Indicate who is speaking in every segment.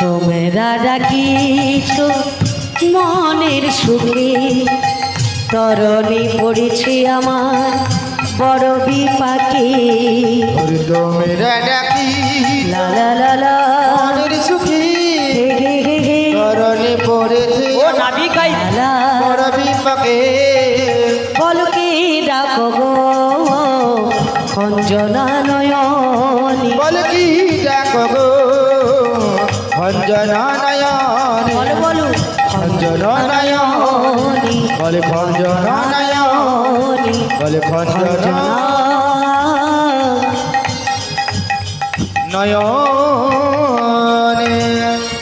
Speaker 1: তোমরা ডাকিছ মনের সুখে, তরণী পড়েছে আমার বড় বিপাকে।
Speaker 2: তোমরা ডাকি
Speaker 1: লা লা লা লা
Speaker 2: মনের সুখী,
Speaker 1: হে হে হে হে
Speaker 2: তরণী পড়েছে
Speaker 3: ও নাবিকাই
Speaker 1: লা
Speaker 2: বড় বিপাকে।
Speaker 1: বলকে ডাকো গো অঞ্জনা নয়নী।
Speaker 2: বল কি ডাকো গো ভঞ্জনা নয়নে,
Speaker 1: বলো বলো
Speaker 2: ভঞ্জনা নয়নে, বলে ভঞ্জনা নয়নে, বলে ভঞ্জনা নয়নে।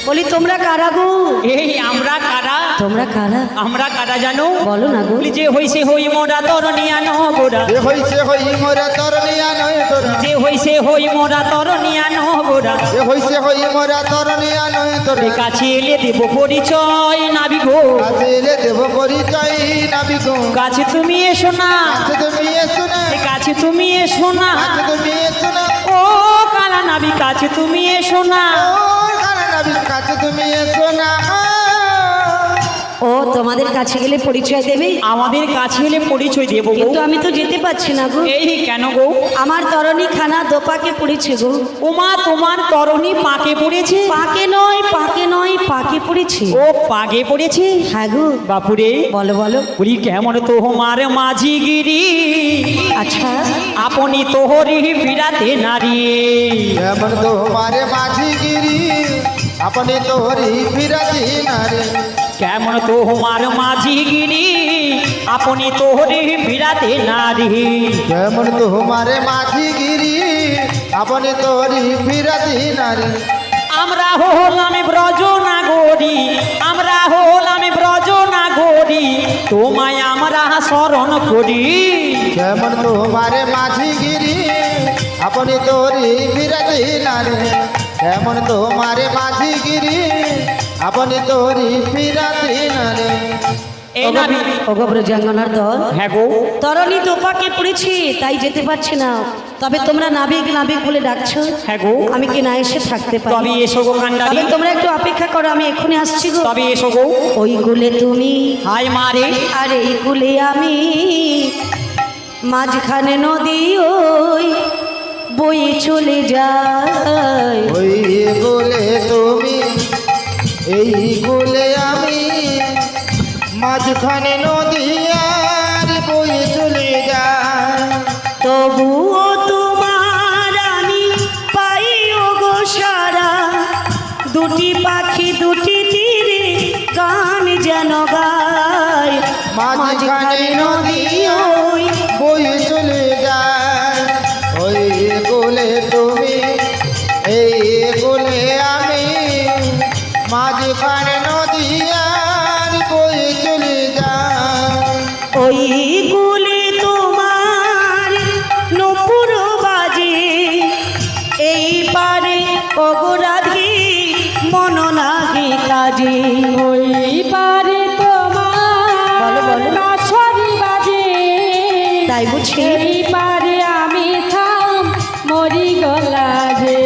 Speaker 1: বলি তোমরা কারা গো?
Speaker 3: এই আমরা কারা?
Speaker 1: তোমরা কারা
Speaker 3: আমরা কারা জানো?
Speaker 1: বলো না গো।
Speaker 3: বলি যে হইছে হই মোরা তরনিয়া নহগোরা,
Speaker 2: এ হইছে হই মোরা তরনিয়া নয় তোরা,
Speaker 3: যে হইছে হই মোরা তরনিয়া নহগোরা।
Speaker 2: এ হইছে হই মোরা তরনিয়া নয় তোরা।
Speaker 3: কাছে এলে দেব পরিচয় নাবি গো,
Speaker 2: কাছে এলে দেব পরিচয় নাবিক।
Speaker 3: কাছে তুমি এসো না,
Speaker 2: কাছে তুমি এসো না,
Speaker 3: কাছে তুমি এসো না,
Speaker 2: কাছে তুমি এসো না,
Speaker 3: ও কালা নাবি কাছে তুমি এসো না।
Speaker 2: ও কালা নাবিক কাছে তুমি এসো না।
Speaker 1: ও তোমাদের কাছে গেলে পরিচয় দেবে,
Speaker 3: আমাদের কাছে এলে পরিচয় দেব গো।
Speaker 1: কিন্তু আমি তো যেতে পারছি না গো।
Speaker 3: এই কেন গো?
Speaker 1: আমার তরণী খানা দোপাকে পড়েছে গো।
Speaker 3: ওমা তোমার তরণী পাকে পড়েছে?
Speaker 1: পাকে নয় পাকে নয় পাকে পড়েছে।
Speaker 3: ও পাগে পড়েছে?
Speaker 1: হ্যাঁ গো।
Speaker 3: বাপুরে
Speaker 1: বলো বলো।
Speaker 3: বলি কেমন তোমার মাঝি গিরি,
Speaker 1: আচ্ছা
Speaker 3: আপনি তোহরি বিরাতে নারী।
Speaker 2: এমন তোমারে মাঝি গিরি, আপনি তোরি ফিরাতি নারে।
Speaker 3: কেমন তোমার মাঝি গিরি, আপনি তোহরি বিরাতে নারী।
Speaker 2: কেমন তোমারে মাঝি গিরি, আপনি তোরি ফিরাতি নারে।
Speaker 3: আমরা হলাম ব্রজ নাগরী, আমরা হলাম ব্রজ নাগরী, তোমায় আমরা স্মরণ করি।
Speaker 2: কেমন তোমারে মাঝি গিরি, আপনি তোরি ফিরাতি নারে। কেমন তোমারে মাঝি গিরি, আপনি তোরি ফিরাতি নারে।
Speaker 3: এই নাবি
Speaker 1: ওগো ব্রজাঙ্গনার দল,
Speaker 3: হ্যাঁ গো,
Speaker 1: তরণী দোপাকে পড়েছি তাই যেতে পারছি না। তবে তোমরা নাবিক নাবিক বলে ডাকছো,
Speaker 3: হ্যাঁ গো,
Speaker 1: আমি কি না এসে থাকতে
Speaker 3: তবে
Speaker 1: পারি?
Speaker 3: এসো গো কান্ডারি,
Speaker 1: তবে তোমরা একটু অপেক্ষা করো, আমি এক্ষুনি আসছি গো।
Speaker 3: তবে এসো গো।
Speaker 1: ওই কুলে তুমি
Speaker 3: হাই মারে,
Speaker 1: আর এই কুলে আমি, মাঝখানে নদী ওই বয়ে চলে যায়।
Speaker 2: ওই গোলে তুমি, এই গোলে আমি, মাঝখানে নদী আর বয়ে চলে যায়।
Speaker 1: তবুও তোমার আমি পাই ওগো সারা, দুটি পাখি দুটি তীরে গান যেন গায়।
Speaker 2: মাঝখানে নদী ওই বয়ে চলে যায়। ওই গোলে তুমি, এই গোলে আমি, মাঝখানে নদী আর বয়ে চলে যায়।
Speaker 1: ওই কুলে তোমার নপুর বাজে, এই পারে অগরাধি মন লাগে কাজে। ওই পারে তোমার বাঁশরি বাজে, তাই বুঝি এই পারে আমি থাম মরি গলা যে।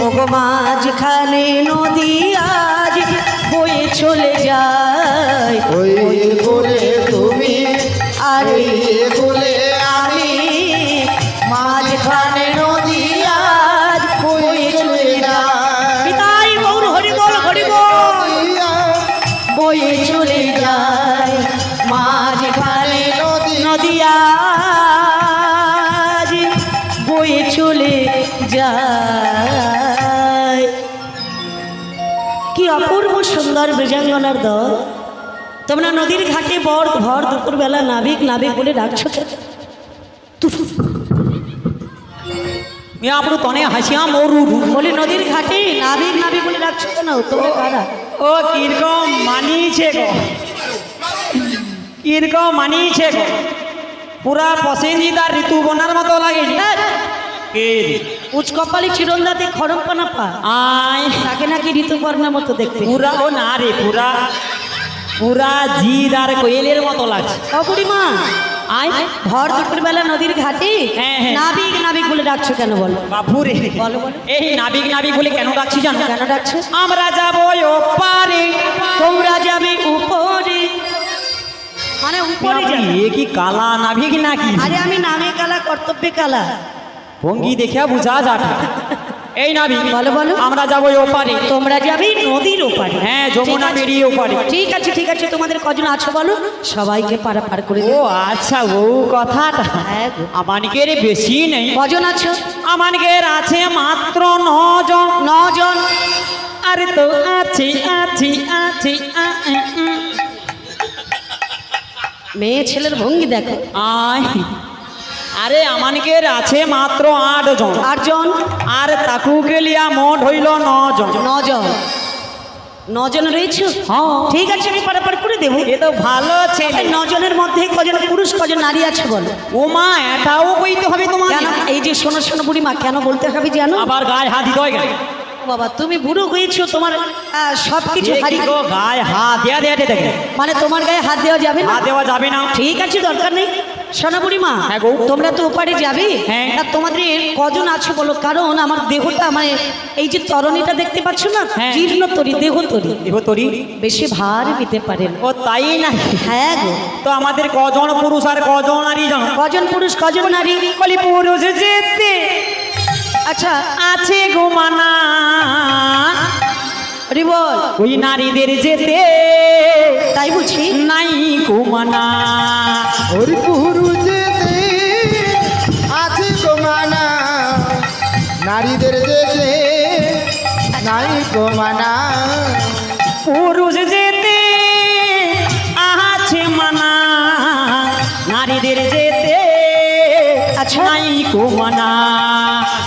Speaker 1: ওগো মাঝখানে নদী আজ বয়ে চলে যায়।
Speaker 2: ওই গোলে তুমি,
Speaker 1: আর
Speaker 2: এই গোলে
Speaker 1: আমি, মাঝখানে নদী আজ বয়ে চলে যায়। পিতাই গৌর হরি বল হরি বল, বয়ে চলে যায়। মাঝখানে নদী আজ বয়ে চলে যায়। কি অপূর্ব সুন্দর বৃজাঙ্গনার দল, তোমরা নদীর ঘাটে ভর দুপুরবেলা নাবিক নাবিক বলে ডাকছো।
Speaker 3: আপনার তনে হাসিয়া মরু
Speaker 1: বলে নদীর ঘাটে নাবিক নাবিক বলে ডাকছো কেন? তোমরা কারা?
Speaker 3: ও কিরকম মানিয়েছে গো, কিরকম মানিয়েছে গো, পুরা পসেঞ্জিদার ঋতু বোনার মতো লাগে।
Speaker 1: উচ কপালি চিরন্দাতে খড়মপানা পা,
Speaker 3: আয়
Speaker 1: তাকে নাকি ঋতুপর্ণার মতো দেখতে।
Speaker 3: পুরা ও না রে, পুরা পুরা জিদ আর কোয়েলের মতো লাগছে।
Speaker 1: ও বুড়িমা,
Speaker 3: আয়
Speaker 1: ভর দুপুর বেলা নদীর ঘাটে
Speaker 3: হ্যাঁ, হ্যাঁ।
Speaker 1: নাবিক নাবিক বলে ডাকছো কেন বলো?
Speaker 3: বাপুরে
Speaker 1: বলো, বলো।
Speaker 3: এই নাবিক নাবিক বলে কেন ডাকছি জানো?
Speaker 1: কেন ডাকছো?
Speaker 3: আমরা যাব ওপারে।
Speaker 1: তোমরা যাবে উপরে, মানে উপরে যাবে।
Speaker 3: এ কি কালা নাবিক নাকি?
Speaker 1: আরে আমি নামে কালা কর্তব্যে কালা।
Speaker 3: ভঙ্গি দেখে বুঝা যাবে। এই নাবিক
Speaker 1: বলো, বলো।
Speaker 3: আমরা যাব ওপারে।
Speaker 1: তোমরা যাবে নদীর ওপারে।
Speaker 3: হ্যাঁ, যমুনা
Speaker 1: ঠিক আছে।
Speaker 3: পেরিয়ে ওপারে।
Speaker 1: ঠিক আছে ঠিক আছে, তোমাদের কজন আছো বলো, সবাইকে পার করে
Speaker 3: ও
Speaker 1: দেবো।
Speaker 3: আচ্ছা, ও কথাটা।
Speaker 1: হ্যাঁ গো।
Speaker 3: আমানকের বেশি নেই,
Speaker 1: কজন আছো?
Speaker 3: আমানকের আছে মাত্র 9 জন।
Speaker 1: 9 জন।
Speaker 3: আরে তো আছি আছি আছি
Speaker 1: মেয়ে ছেলের ভঙ্গি দেখো।
Speaker 3: আয়, আরে আমানকের আছে মাত্র 8 জন।
Speaker 1: 8 জন।
Speaker 3: আর তাকু গেলিয়া মোট হইল 9 জন।
Speaker 1: 9 জন। 9 জন রয়েছে।
Speaker 3: হ্যাঁ।
Speaker 1: ঠিক আছে, আমি পারাপার করে দেবো।
Speaker 3: এ তো ভালো ছেলে।
Speaker 1: 9 জনের মধ্যে কজন পুরুষ কজন নারী আছে বলো?
Speaker 3: ও মা, এটাও কইতে হবে তোমার।
Speaker 1: কেন? এই যে শোনো শোনো বুড়ি মা, কেন বলতে হবে জানো?
Speaker 3: আবার গায়ে হাত দিতে হয়।
Speaker 1: ও বাবা, তুমি বুড়ো হয়েছো, তোমার সবকিছু হারিয়ে,
Speaker 3: গায়ে হাত দেয়া দেয়া দেখে
Speaker 1: মানে তোমার গায়ে হাত দেওয়া যাবে না?
Speaker 3: হাত দেওয়া যাবে না।
Speaker 1: ঠিক আছে, দরকার নেই। শোনো বুড়ি মা,
Speaker 3: হ্যাঁ গো।
Speaker 1: তোমরা তো ওপারে যাবে।
Speaker 3: হ্যাঁ।
Speaker 1: তা তোমাদের কজন আছো বলো? কারণ আমার দেহটা, মানে এই যে তরণীটা দেখতে পাচ্ছ না,
Speaker 3: হ্যাঁ।
Speaker 1: জীর্ণ তরি, দেহ তরি,
Speaker 3: দেহ তরি।
Speaker 1: বেশি ভার নিতে পারে না।
Speaker 3: ও তাই না?
Speaker 1: হ্যাঁ গো।
Speaker 3: তো আমাদের কজন পুরুষ আর কজন নারী জানো?
Speaker 1: কজন পুরুষ কজন নারী?
Speaker 3: বলি পুরুষ যেতে
Speaker 1: আচ্ছা,
Speaker 3: আছে গোমানা,
Speaker 1: রিবল
Speaker 3: ওই নারীদের যেতে
Speaker 1: তাই বুঝি।
Speaker 3: নাই গোমানা।
Speaker 2: ওরে পুরুষেতে আছে গোমানা, নারীদের দেশে নাই গোমানা।
Speaker 3: পুরুষ যেতে আছে মানা, নারীদের যেতে
Speaker 1: আচ্ছা।
Speaker 3: নাই গোমানা।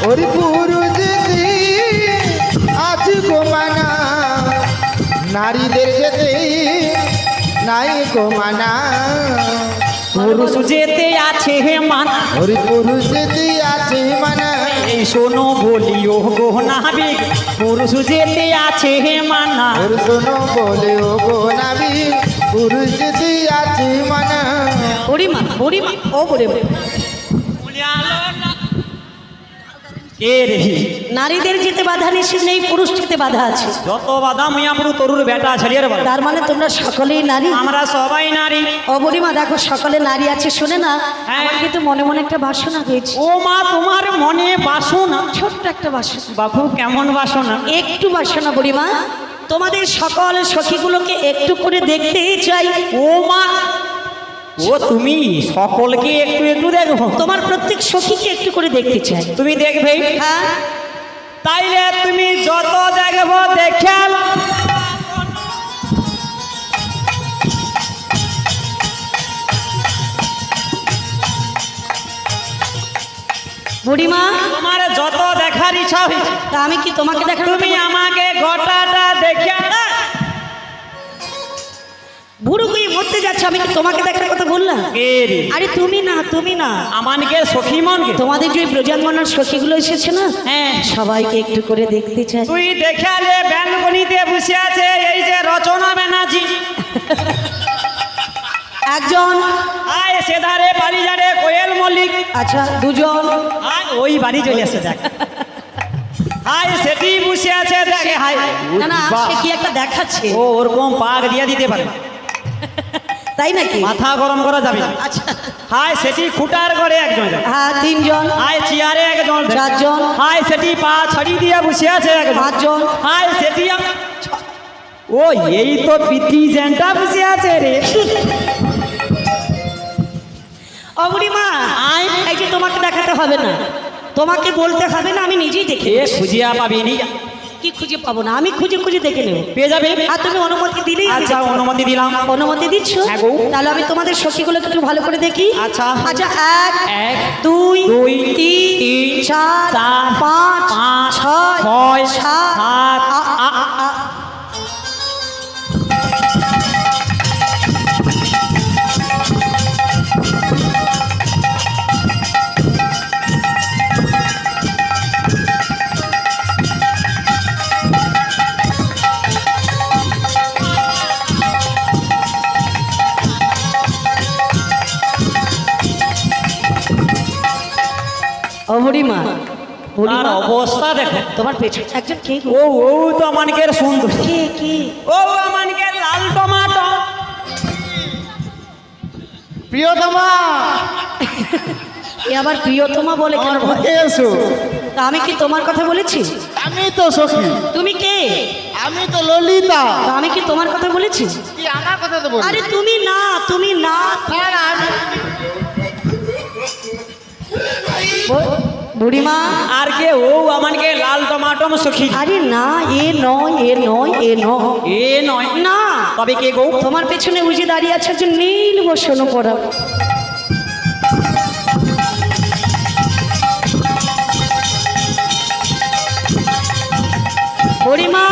Speaker 2: ওরে পুরুষেতে আছে গোমানা, নারীদের যেতে নাই গোমানা।
Speaker 3: পুরুষ যেতে আছে হে মানা,
Speaker 2: ওরে পুরুষেতে আছে মানা।
Speaker 3: এই শোনো বলিও গো নাবিক, পুরুষ যেতে আছে হে মানা।
Speaker 2: ওরে শোনো বলে ও গো নাবিক, পুরুষেতে আছে মানা।
Speaker 1: বুড়ি মা, বুড়ি মা, ও বুড়ি মা,
Speaker 3: কে রে?
Speaker 1: নারীদের যেতে বাধা নিষেধ নেই, পুরুষ যেতে বাধা আছে।
Speaker 3: যত বাদাম মিয়াপুরু তরুর বেটা ছাড়িয়ে রে বাবা।
Speaker 1: তার মানে তোমরা সকলেই নারী।
Speaker 3: আমরা সবাই নারী।
Speaker 1: ও বুড়ি মা, দেখো সকলে নারী আছে, শুনে না,
Speaker 3: হ্যাঁ।
Speaker 1: আমার কিন্তু মনে মনে একটা বাসনা হয়েছে।
Speaker 3: ও মা, তোমার মনে বাসনা?
Speaker 1: ছোট্ট একটা বাসনা।
Speaker 3: বাবু কেমন বাসনা?
Speaker 1: একটু বাসনা বুড়ি মা, তোমাদের সকল সখীগুলোকে একটু করে দেখতেই চাই।
Speaker 3: ও মা, ও তুমি সকলকে একটু একটু দেখো?
Speaker 1: তোমার প্রত্যেক সখীকে একটু করে দেখতে চাই।
Speaker 3: তুমি দেখবে?
Speaker 1: হ্যাঁ।
Speaker 3: তাইলে তুমি যত দেখবো দেখে নাও।
Speaker 1: বুড়িমা,
Speaker 3: তোমার যত দেখার ইচ্ছা হয়েছে,
Speaker 1: তা আমি কি তোমাকে দেখার
Speaker 3: তুমি আমাকে গোটাটা দেখে নাও।
Speaker 1: বুড়ো হয়ে মরতে যাচ্ছে, আমি কি তোমাকে দেখার কথা বললাম?
Speaker 3: কে রে?
Speaker 1: আরে তুমি না, তুমি না,
Speaker 3: আমানকে সখী মনকে।
Speaker 1: তোমাদের যে ব্রজাঙ্গনার সখীগুলো এসেছে না,
Speaker 3: হ্যাঁ।
Speaker 1: সবাইকে একটু করে দেখতে চাই।
Speaker 3: তুই দেখালে ব্যালকনিতে বসে আছে এই যে রচনা ব্যানার্জি,
Speaker 1: একজন,
Speaker 3: আয় সেধারে বাড়ি যারে কোয়েল মল্লিক,
Speaker 1: আচ্ছা দুজন,
Speaker 3: আয় ওই বাড়ি চলে আসে দেখ। হাই সেটি বসে আছে দেখে, হাই
Speaker 1: না না, সে কি একটা দেখাচ্ছে,
Speaker 3: ও ওরকম পাক দিয়ে দিতে পারে,
Speaker 1: তাই নাকি?
Speaker 3: মাথা গরম করা যাবে না।
Speaker 1: আচ্ছা,
Speaker 3: হাই সেটি খুঁটার করে একজন,
Speaker 1: হ্যাঁ তিনজন,
Speaker 3: হাই চেয়ারে একজন,
Speaker 1: চারজন,
Speaker 3: হাই সেটি পা ছড়ি দিয়ে বসে আছে একজন,
Speaker 1: পাঁচজন,
Speaker 3: হাই সেটি ও এই তো পিটি জেন্টা বসে আছে রে।
Speaker 1: ও বুড়িমা, এই যে তোমাকে দেখাতে হবে না, তোমাকে বলতে হবে না, আমি নিজেই দেখে
Speaker 3: এ খুঁজিয়া পাবি নি?
Speaker 1: কি খুঁজে পাবো না, আমি খুঁজে খুঁজে দেখে নেব।
Speaker 3: পেয়ে যাবে।
Speaker 1: আর তুমি অনুমতি দিলেই আমি
Speaker 3: আচ্ছা
Speaker 1: দেখতে পাবো।
Speaker 3: অনুমতি দিলাম।
Speaker 1: অনুমতি দিচ্ছ?
Speaker 3: হ্যাঁ গো।
Speaker 1: তাহলে আমি তোমাদের সখীগুলোকে একটু ভালো করে দেখি।
Speaker 3: আচ্ছা।
Speaker 1: আচ্ছা, এক
Speaker 3: এক,
Speaker 1: দুই
Speaker 3: দুই,
Speaker 1: তিন
Speaker 3: তিন,
Speaker 1: চার
Speaker 3: চার,
Speaker 1: পাঁচ
Speaker 3: পাঁচ,
Speaker 1: ছয়
Speaker 3: ছয়,
Speaker 1: সাত
Speaker 3: সাত,
Speaker 1: বুড়িমা
Speaker 3: আর
Speaker 1: বুড়িমা
Speaker 3: অবস্থা দেখো।
Speaker 1: তোমার পেছনে একজন কে গো?
Speaker 3: ও তো আমানকের সুন্দর,
Speaker 1: কে কে?
Speaker 3: ও আমানকের লাল টমাটো।
Speaker 2: প্রিয়তমা
Speaker 1: এ আবার প্রিয়তমা বলে কেন?
Speaker 2: আমার বুকে এসো।
Speaker 1: তা আমি কি তোমার কথা বলেছি?
Speaker 2: আমি তো সখী,
Speaker 1: তুমি কে?
Speaker 2: আমি তো ললিতা।
Speaker 1: তা আমি কি তোমার কথা বলেছি?
Speaker 2: কি আমার কথা তো বলি?
Speaker 1: আরে তুমি না, তুমি না।
Speaker 2: না, না, আমি
Speaker 1: বুড়িমা
Speaker 3: আর কে? ও আমানকে লাল টমাটো সখী।
Speaker 1: আরে না, এ নয়, এ নয়, এ নয়।
Speaker 3: এ নয়
Speaker 1: না,
Speaker 3: তবে কে গো?
Speaker 1: তোমার পেছনে বুঝে দাঁড়িয়ে আছে একজন নীল বসন পড়া। বুড়িমা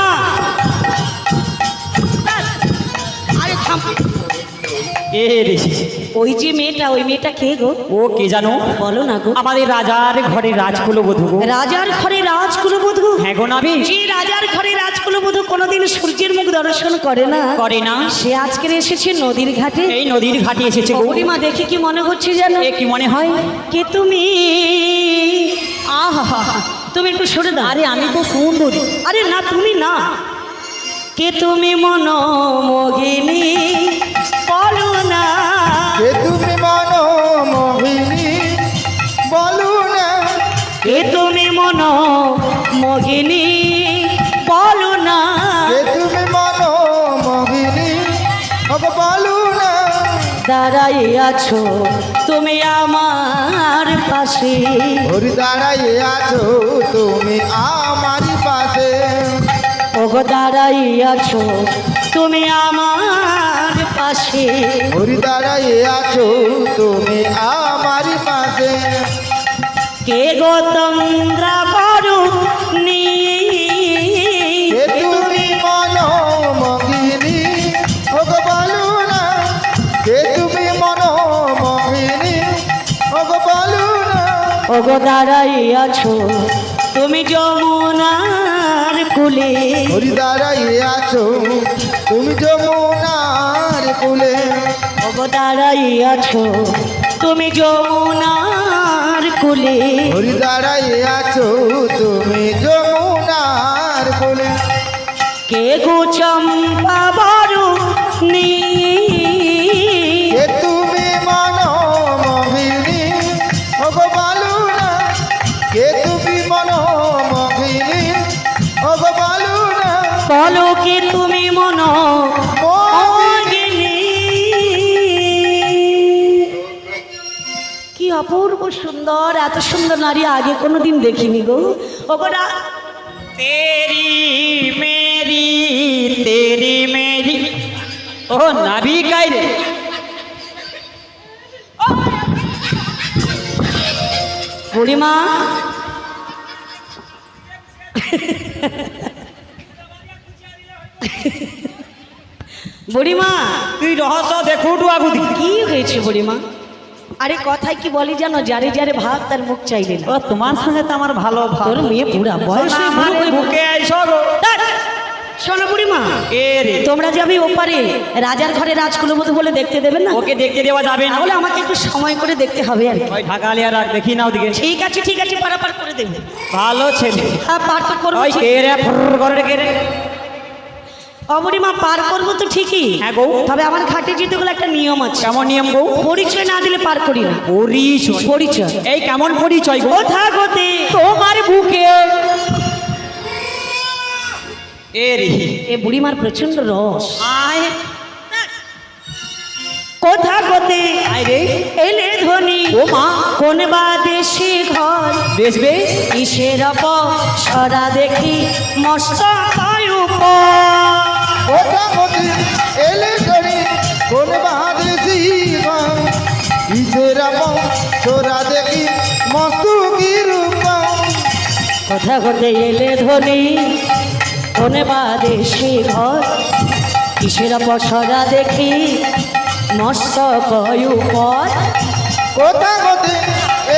Speaker 1: আরে থাম।
Speaker 3: এ রে,
Speaker 1: ওই যে মেয়েটা, ওই মেয়েটা কে গো?
Speaker 3: ও কে জানো?
Speaker 1: বলো না গো।
Speaker 3: আমাদের রাজার ঘরে রাজকুলবধূ গো।
Speaker 1: রাজার ঘরে রাজকুলবধূ?
Speaker 3: হ্যাঁ গো নাবি।
Speaker 1: যে রাজার ঘরে রাজকুলবধূ কোনোদিন সূর্যের মুখ দর্শন করে না,
Speaker 3: করে না,
Speaker 1: সে আজকে এসেছে নদীর ঘাটে।
Speaker 3: এই নদীর ঘাটে এসেছে গো।
Speaker 1: বুড়িমা দেখে কি মনে হচ্ছে জানো?
Speaker 3: এ কি মনে হয়?
Speaker 1: কে তুমি?
Speaker 3: আহা,
Speaker 1: তুমি একটু সরে দাও।
Speaker 3: আরে আমি তো সুন্দরী।
Speaker 1: আরে না, তুমি না। কে তুমি মনোমোহিনী বলো না।
Speaker 2: কে তুমি মনোমোহিনী বলো না।
Speaker 1: কে তুমি মনোমোহিনী বলো না।
Speaker 2: কে তুমি মনোমোহিনী বলো না।
Speaker 1: দাঁড়াই আছো তুমি আমার পাশে।
Speaker 2: ওরে দাঁড়াইয়ে আছো তুমি আমারই পাশে।
Speaker 1: ওগো দাঁড়াই আছো তুমি আমার পাশে।
Speaker 2: ওরে দাঁড়াইয়ে আছো তুমি আমারই পাশে।
Speaker 1: কে গো তোমরা বড় নি?
Speaker 2: কে তুমি মনোমোহিনী ওগো বলো না। কে তুমি মনোমোহিনী ওগো বলো না।
Speaker 1: ওগো দাঁড়াই আছো তুমি যমুনার কুলে।
Speaker 2: ওরে দাঁড়াইয়ে আছো তুমি যমুনার কূলে।
Speaker 1: ওগো দাঁড়াই আছো তুমি যমুনার কুলে।
Speaker 2: ওরে দাঁড়াইয়ে আছো তুমি যমুনার কূলে।
Speaker 1: কে গো চম্পা বড় নি?
Speaker 2: কে তুমি মনোমোহিনী ওগো বলো না। কে তুমি মনোমোহিনী ওগো বলো না।
Speaker 1: বলো কি তুমি মনোমোহিনী? কি অপূর্ব সুন্দর, এত সুন্দর নারী আগে কোনোদিন দেখিনি গো। ওগোরা
Speaker 3: তেরি মেরি ও নাভি কাই রে।
Speaker 1: বুড়িমা বুড়িমা
Speaker 3: তুই রহস্য দেখুটু আগু দি।
Speaker 1: কি হয়েছে বুড়িমা? আরে কথায় কি বলি জানো, যারে যারে ভাগ তার মুখ চাইবে না।
Speaker 3: ও তোমার সঙ্গে তো আমার ভালো ভাব।
Speaker 1: তোর মেয়ে বুড়া বয়স হয়ে বুড়ো
Speaker 3: আমার
Speaker 1: হয়ে
Speaker 3: বুকে আইসো গো।
Speaker 1: ধ্যাৎ, শোনো বুড়িমা,
Speaker 3: এ রে,
Speaker 1: তোমরা যাবে ওপারে রাজার ঘরে রাজকুলবধূ বলে দেখতে দেবে না?
Speaker 3: ওকে দেখতে দেওয়া যাবে না।
Speaker 1: তাহলে আমাকে একটু সময় করে দেখতে হবে আর কি।
Speaker 3: ওই ঢাকালিয়া রাখ, দেখি না ওদিকে।
Speaker 1: ঠিক আছে ঠিক আছে, পারাপার করে দেবে।
Speaker 3: ভালো ছেলে।
Speaker 1: হ্যাঁ পার তো করবো
Speaker 3: ওই
Speaker 1: ঠিক।
Speaker 3: কে রে ফর করে কে রে?
Speaker 1: বুড়িমা পার করবো তো ঠিকই,
Speaker 3: হ্যাঁ গো।
Speaker 1: তবে আমার ঘাটে যেতে গেলে একটা নিয়ম আছে।
Speaker 3: কেমন নিয়ম গো?
Speaker 1: পরিচয় না দিলে পার করি না।
Speaker 3: পরিচয়?
Speaker 1: পরিচয়
Speaker 3: এই কেমন পরিচয় গো?
Speaker 1: কোথা গতে
Speaker 3: তোমার বুকে এ রে,
Speaker 1: এ বুড়িমার প্রচন্ড রস।
Speaker 3: আয়
Speaker 1: কোথা গতে
Speaker 3: আয় রে।
Speaker 1: এলে ধ্বনি
Speaker 3: ও মা,
Speaker 1: কোন বা দেশে ঘর
Speaker 3: বেশ বেশ।
Speaker 1: কিসের সরা দেখি মস্তক
Speaker 2: কোথা কোথি এলে ধরি কোন বাদেশি গান। কিসের তোরা দেখি মস্তুকি রূপম।
Speaker 1: কোথা গতে এলে ধ্বনি কোন বা দেশে ঘর কিসের সরা দেখি মস্তক উপর।
Speaker 2: কোথা কোথি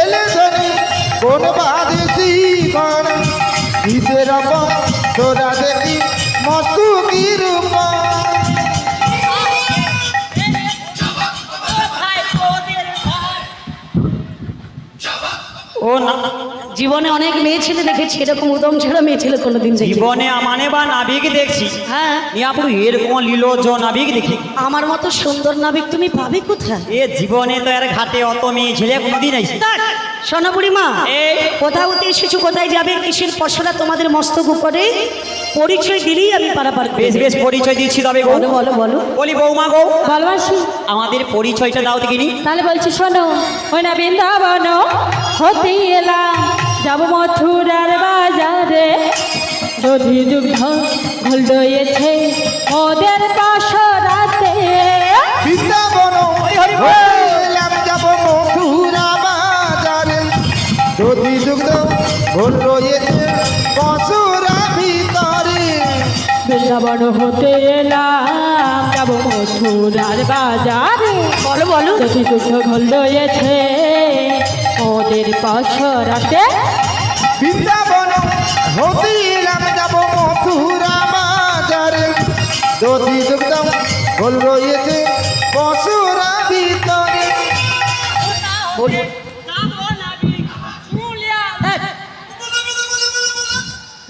Speaker 2: এলে ধরি কোন বাদেশি গান। কিসের তোরা দেখি মস্তুকি রূপম।
Speaker 3: ও না
Speaker 1: জীবনে অনেক মেয়ে ছেলে দেখেছি, এরকম উদম ছেড়ে মেয়ে ছেলে কোনোদিন দেখি
Speaker 3: জীবনে মানে বা নাবিক দেখছি,
Speaker 1: হ্যাঁ
Speaker 3: মিয়াপুর এরকম লীলজ নাবিক দেখি।
Speaker 1: আমার মতো সুন্দর নাবিক তুমি পাবে কোথায়?
Speaker 3: এ জীবনে তো এর ঘাটে অত মেয়ে ছেলে কোনোদিন আইছে।
Speaker 1: শোনো বুড়িমা,
Speaker 3: এই
Speaker 1: কোথাও হতে এসেছো, কোথায় যাবে, কিসের পশরা তোমাদের মস্তক উপরে, পরিচয় দিলেই আমি পারাপার করি।
Speaker 3: বেশ বেশ পরিচয় দিচ্ছি তবে গো।
Speaker 1: বলো বলো বলো।
Speaker 3: বলি বৌমা গো,
Speaker 4: ভালোবাসি।
Speaker 3: আমাদের পরিচয়টা দাও দেখিনি।
Speaker 4: তাহলে বলছি শোনো, ওই না বৃন্দাবন হতে এলাম, যাব মথুরার বাজারে, দধি দুগ্ধ ঘোল দইয়েছে ওদের পাশরাতে।
Speaker 2: বৃন্দাবন হইলাম যাব মথুরা বাজারে, দধি দুগ্ধ ঘোল রয়েছে পশুরা ভিতরে।
Speaker 4: বৃন্দাবন হতে এলাম, যাব মথুরার বাজারে,
Speaker 1: বলো বলো।
Speaker 4: দধি দুগ্ধ ঘোল দইয়েছে ওদের পাশরাতে।
Speaker 2: বৃন্দাবন হইলাম যাব মথুরা বাজারে, দধি দুগ্ধ ঘোল রয়েছে পশুরা ভিতরে।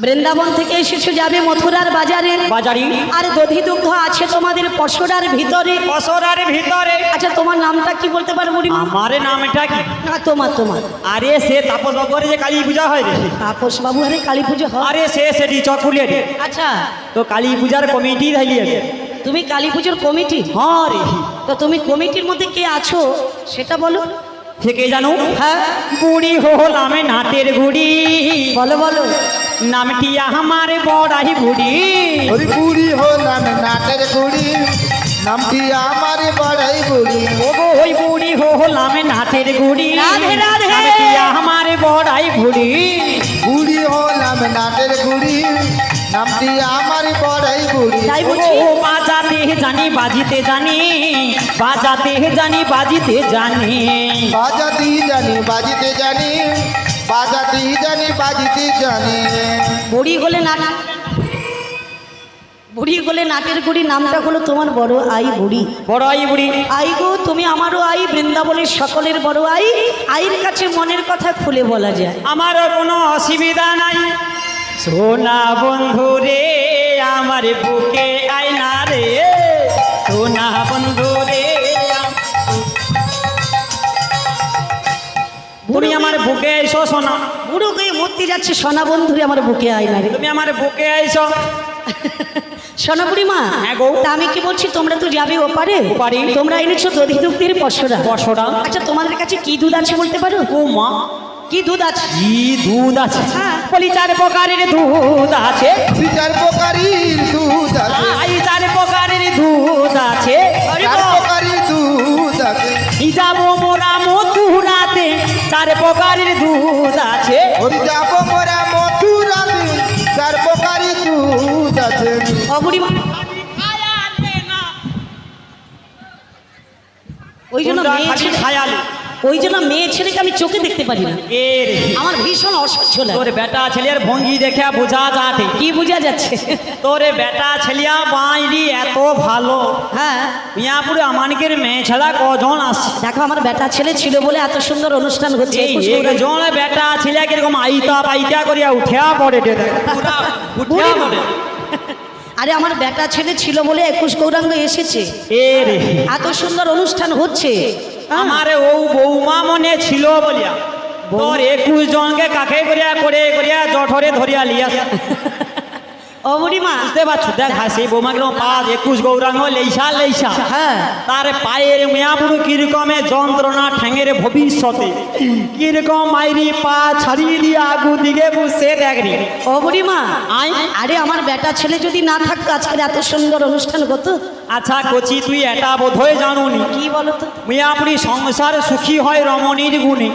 Speaker 1: বৃন্দাবন থেকে এসেছো, যাবে মথুরার বাজারে,
Speaker 3: বাজারি
Speaker 1: আর দধি দুগ্ধ আছে তোমাদের পশরার ভিতরে।
Speaker 3: পশরার ভিতরে।
Speaker 1: আচ্ছা তোমার নামটা কি বলতে পারো বুড়িমা?
Speaker 3: আমার নামটা কি?
Speaker 1: না তোমার তোমার
Speaker 3: আরে সে তাপস বাবুরে যে কালী পূজা হয় রে।
Speaker 1: তাপস বাবু, আরে কালী পুজো হয়?
Speaker 3: আরে সে সেটি চকুলে রে।
Speaker 1: আচ্ছা
Speaker 3: তো কালী পূজার কমিটি থাইলি আছে।
Speaker 1: তুমি কালী পুজোর কমিটি?
Speaker 3: হ্যাঁ রে।
Speaker 1: তো তুমি কমিটির মধ্যে কে আছো সেটা বলো।
Speaker 3: সে কে জানো?
Speaker 1: হ্যাঁ
Speaker 3: বুড়ি হলাম নাটের গুড়ি,
Speaker 1: বলো বলো।
Speaker 3: নামটি আমার বড়াই বুড়ি।
Speaker 2: হরিপুরি হলাম নাটের গুড়ি, নামটি আমার বড়াই বুড়ি।
Speaker 3: ও গো ওই বুড়ি হলাম নাটের গুড়ি,
Speaker 1: রাধে রাধে।
Speaker 3: নামটি আমার বড়াই বুড়ি।
Speaker 2: বুড়ি হলাম নাটের গুড়ি, নামটি আমার বড়াই বুড়ি।
Speaker 1: তাই
Speaker 3: ও
Speaker 1: বলছি।
Speaker 3: বাজাতে জানি বাজিতে জানি, বাজাতে জানি বাজিতে জানি।
Speaker 2: বাজাতি জানি বাজিতে জানি, বাজাতি জানি বাজিতে জানি।
Speaker 1: বুড়ি হলে নাট, বুড়ি হলে নাটের গুড়ি, নামটা হলো তোমার বড় আই বুড়ি।
Speaker 3: বড়াই বুড়ি।
Speaker 1: আই গো তুমি আমারও আই, বৃন্দাবনের সকলের বড় আই। আইর কাছে মনের কথা খুলে বলা যায়।
Speaker 3: আমার কোনো অসুবিধা নাই, সোনা বন্ধু রে আমার বুকে আয়না রে, সোনা বন্ধু রে। তুমি আমার বুকে আইসো সোনা,
Speaker 1: বুড়ো গিয়ে মূর্তি যাচ্ছে, সোনা বন্ধুরে আমার বুকে আয় না রে।
Speaker 3: তুমি আমার বুকে আইসো।
Speaker 1: সোনা বুড়িমা,
Speaker 3: হ্যাঁ গো।
Speaker 1: তা আমি কি বলছি, তোমরা তো যাবে ওপারে,
Speaker 3: ওপারে।
Speaker 1: তোমরা এনেছো দধি দুগ্ধের পশরা।
Speaker 3: পশরা।
Speaker 1: আচ্ছা তোমাদের কাছে কি দুধ আছে বলতে পারো?
Speaker 3: ও মা,
Speaker 1: কি দুধ আছে?
Speaker 3: কি দুধ আছে?
Speaker 1: হ্যাঁ।
Speaker 3: বলি 4 প্রকারের দুধ আছে,
Speaker 2: বিচার প্রকারীর দুধ আছে,
Speaker 3: আই 4 প্রকারের দুধ আছে।
Speaker 2: চার প্রকারীর দুধ আছে।
Speaker 3: যাবো মোরা মথুরাতে, 4 প্রকারের দুধ আছে।
Speaker 2: হরি যাব মোরা মথুরাতে, চার প্রকারীর দুধ আছে।
Speaker 1: ও বুড়িমা, ওই জন্য
Speaker 3: তোমরা
Speaker 1: মেয়ে
Speaker 3: খালি
Speaker 1: ছেলে,
Speaker 3: খায়ালে।
Speaker 1: ওই জন্য মেয়ে ছেলেকে আমি চোখে দেখতে পারি না,
Speaker 3: এ রে,
Speaker 1: আমার ভীষণ অসহ্য লাগে।
Speaker 3: তোর বেটা ছেলের ভঙ্গি দেখে বোঝা যাতে,
Speaker 1: কি বোঝা যাচ্ছে?
Speaker 3: তোর বেটা ছেলিয়া বাইরি এত ভালো।
Speaker 1: হ্যাঁ
Speaker 3: মিয়াপুরে আমানকের মেয়ে ছাড়া কজন আছে?
Speaker 1: দেখো আমার বেটা ছেলে ছিল বলে এত সুন্দর অনুষ্ঠান হচ্ছে।
Speaker 3: এই একজন বেটা ছেলে কিরকম আইতা পাইতা করিয়া উঠিয়া পড়ে দে, উঠিয়া পড়ে।
Speaker 1: আরে আমার বেটা ছেলে ছিল বলে 21 গৌরাঙ্গ এসেছে,
Speaker 3: এ রে,
Speaker 1: এত সুন্দর অনুষ্ঠান হচ্ছে।
Speaker 3: আমারে ও বৌমা মনে ছিল বলিয়া তোর 21 জনকে কাকে করিয়া করে করিয়া জঠরে ধরিয়া লিয়া।
Speaker 1: ও বুড়িমা,
Speaker 3: বুঝতে পারছো? দেখা সেই বৌমা কিরকম 21 গৌরাঙ্গ লেইসা লেইসা,
Speaker 1: হ্যাঁ
Speaker 3: তার পায়ের মেয়াপুরু কিরকমের যন্ত্রণা, ঠ্যাঙের ভবিষ্যতে কিরকম মাইরি পা ছাড়িয়ে দিয়ে আগু দিকে বসে দেখরি।
Speaker 1: ও বুড়িমা,
Speaker 3: আই
Speaker 1: আরে আমার বেটা ছেলে যদি না থাকতো আজকের এত সুন্দর অনুষ্ঠান হতো।
Speaker 3: আচ্ছা কচি, তুই এটা বোধহয় জানুনি,
Speaker 1: কি বলো তো?
Speaker 3: মিয়াপুরি সংসার সুখী হয় রমণীর গুণে,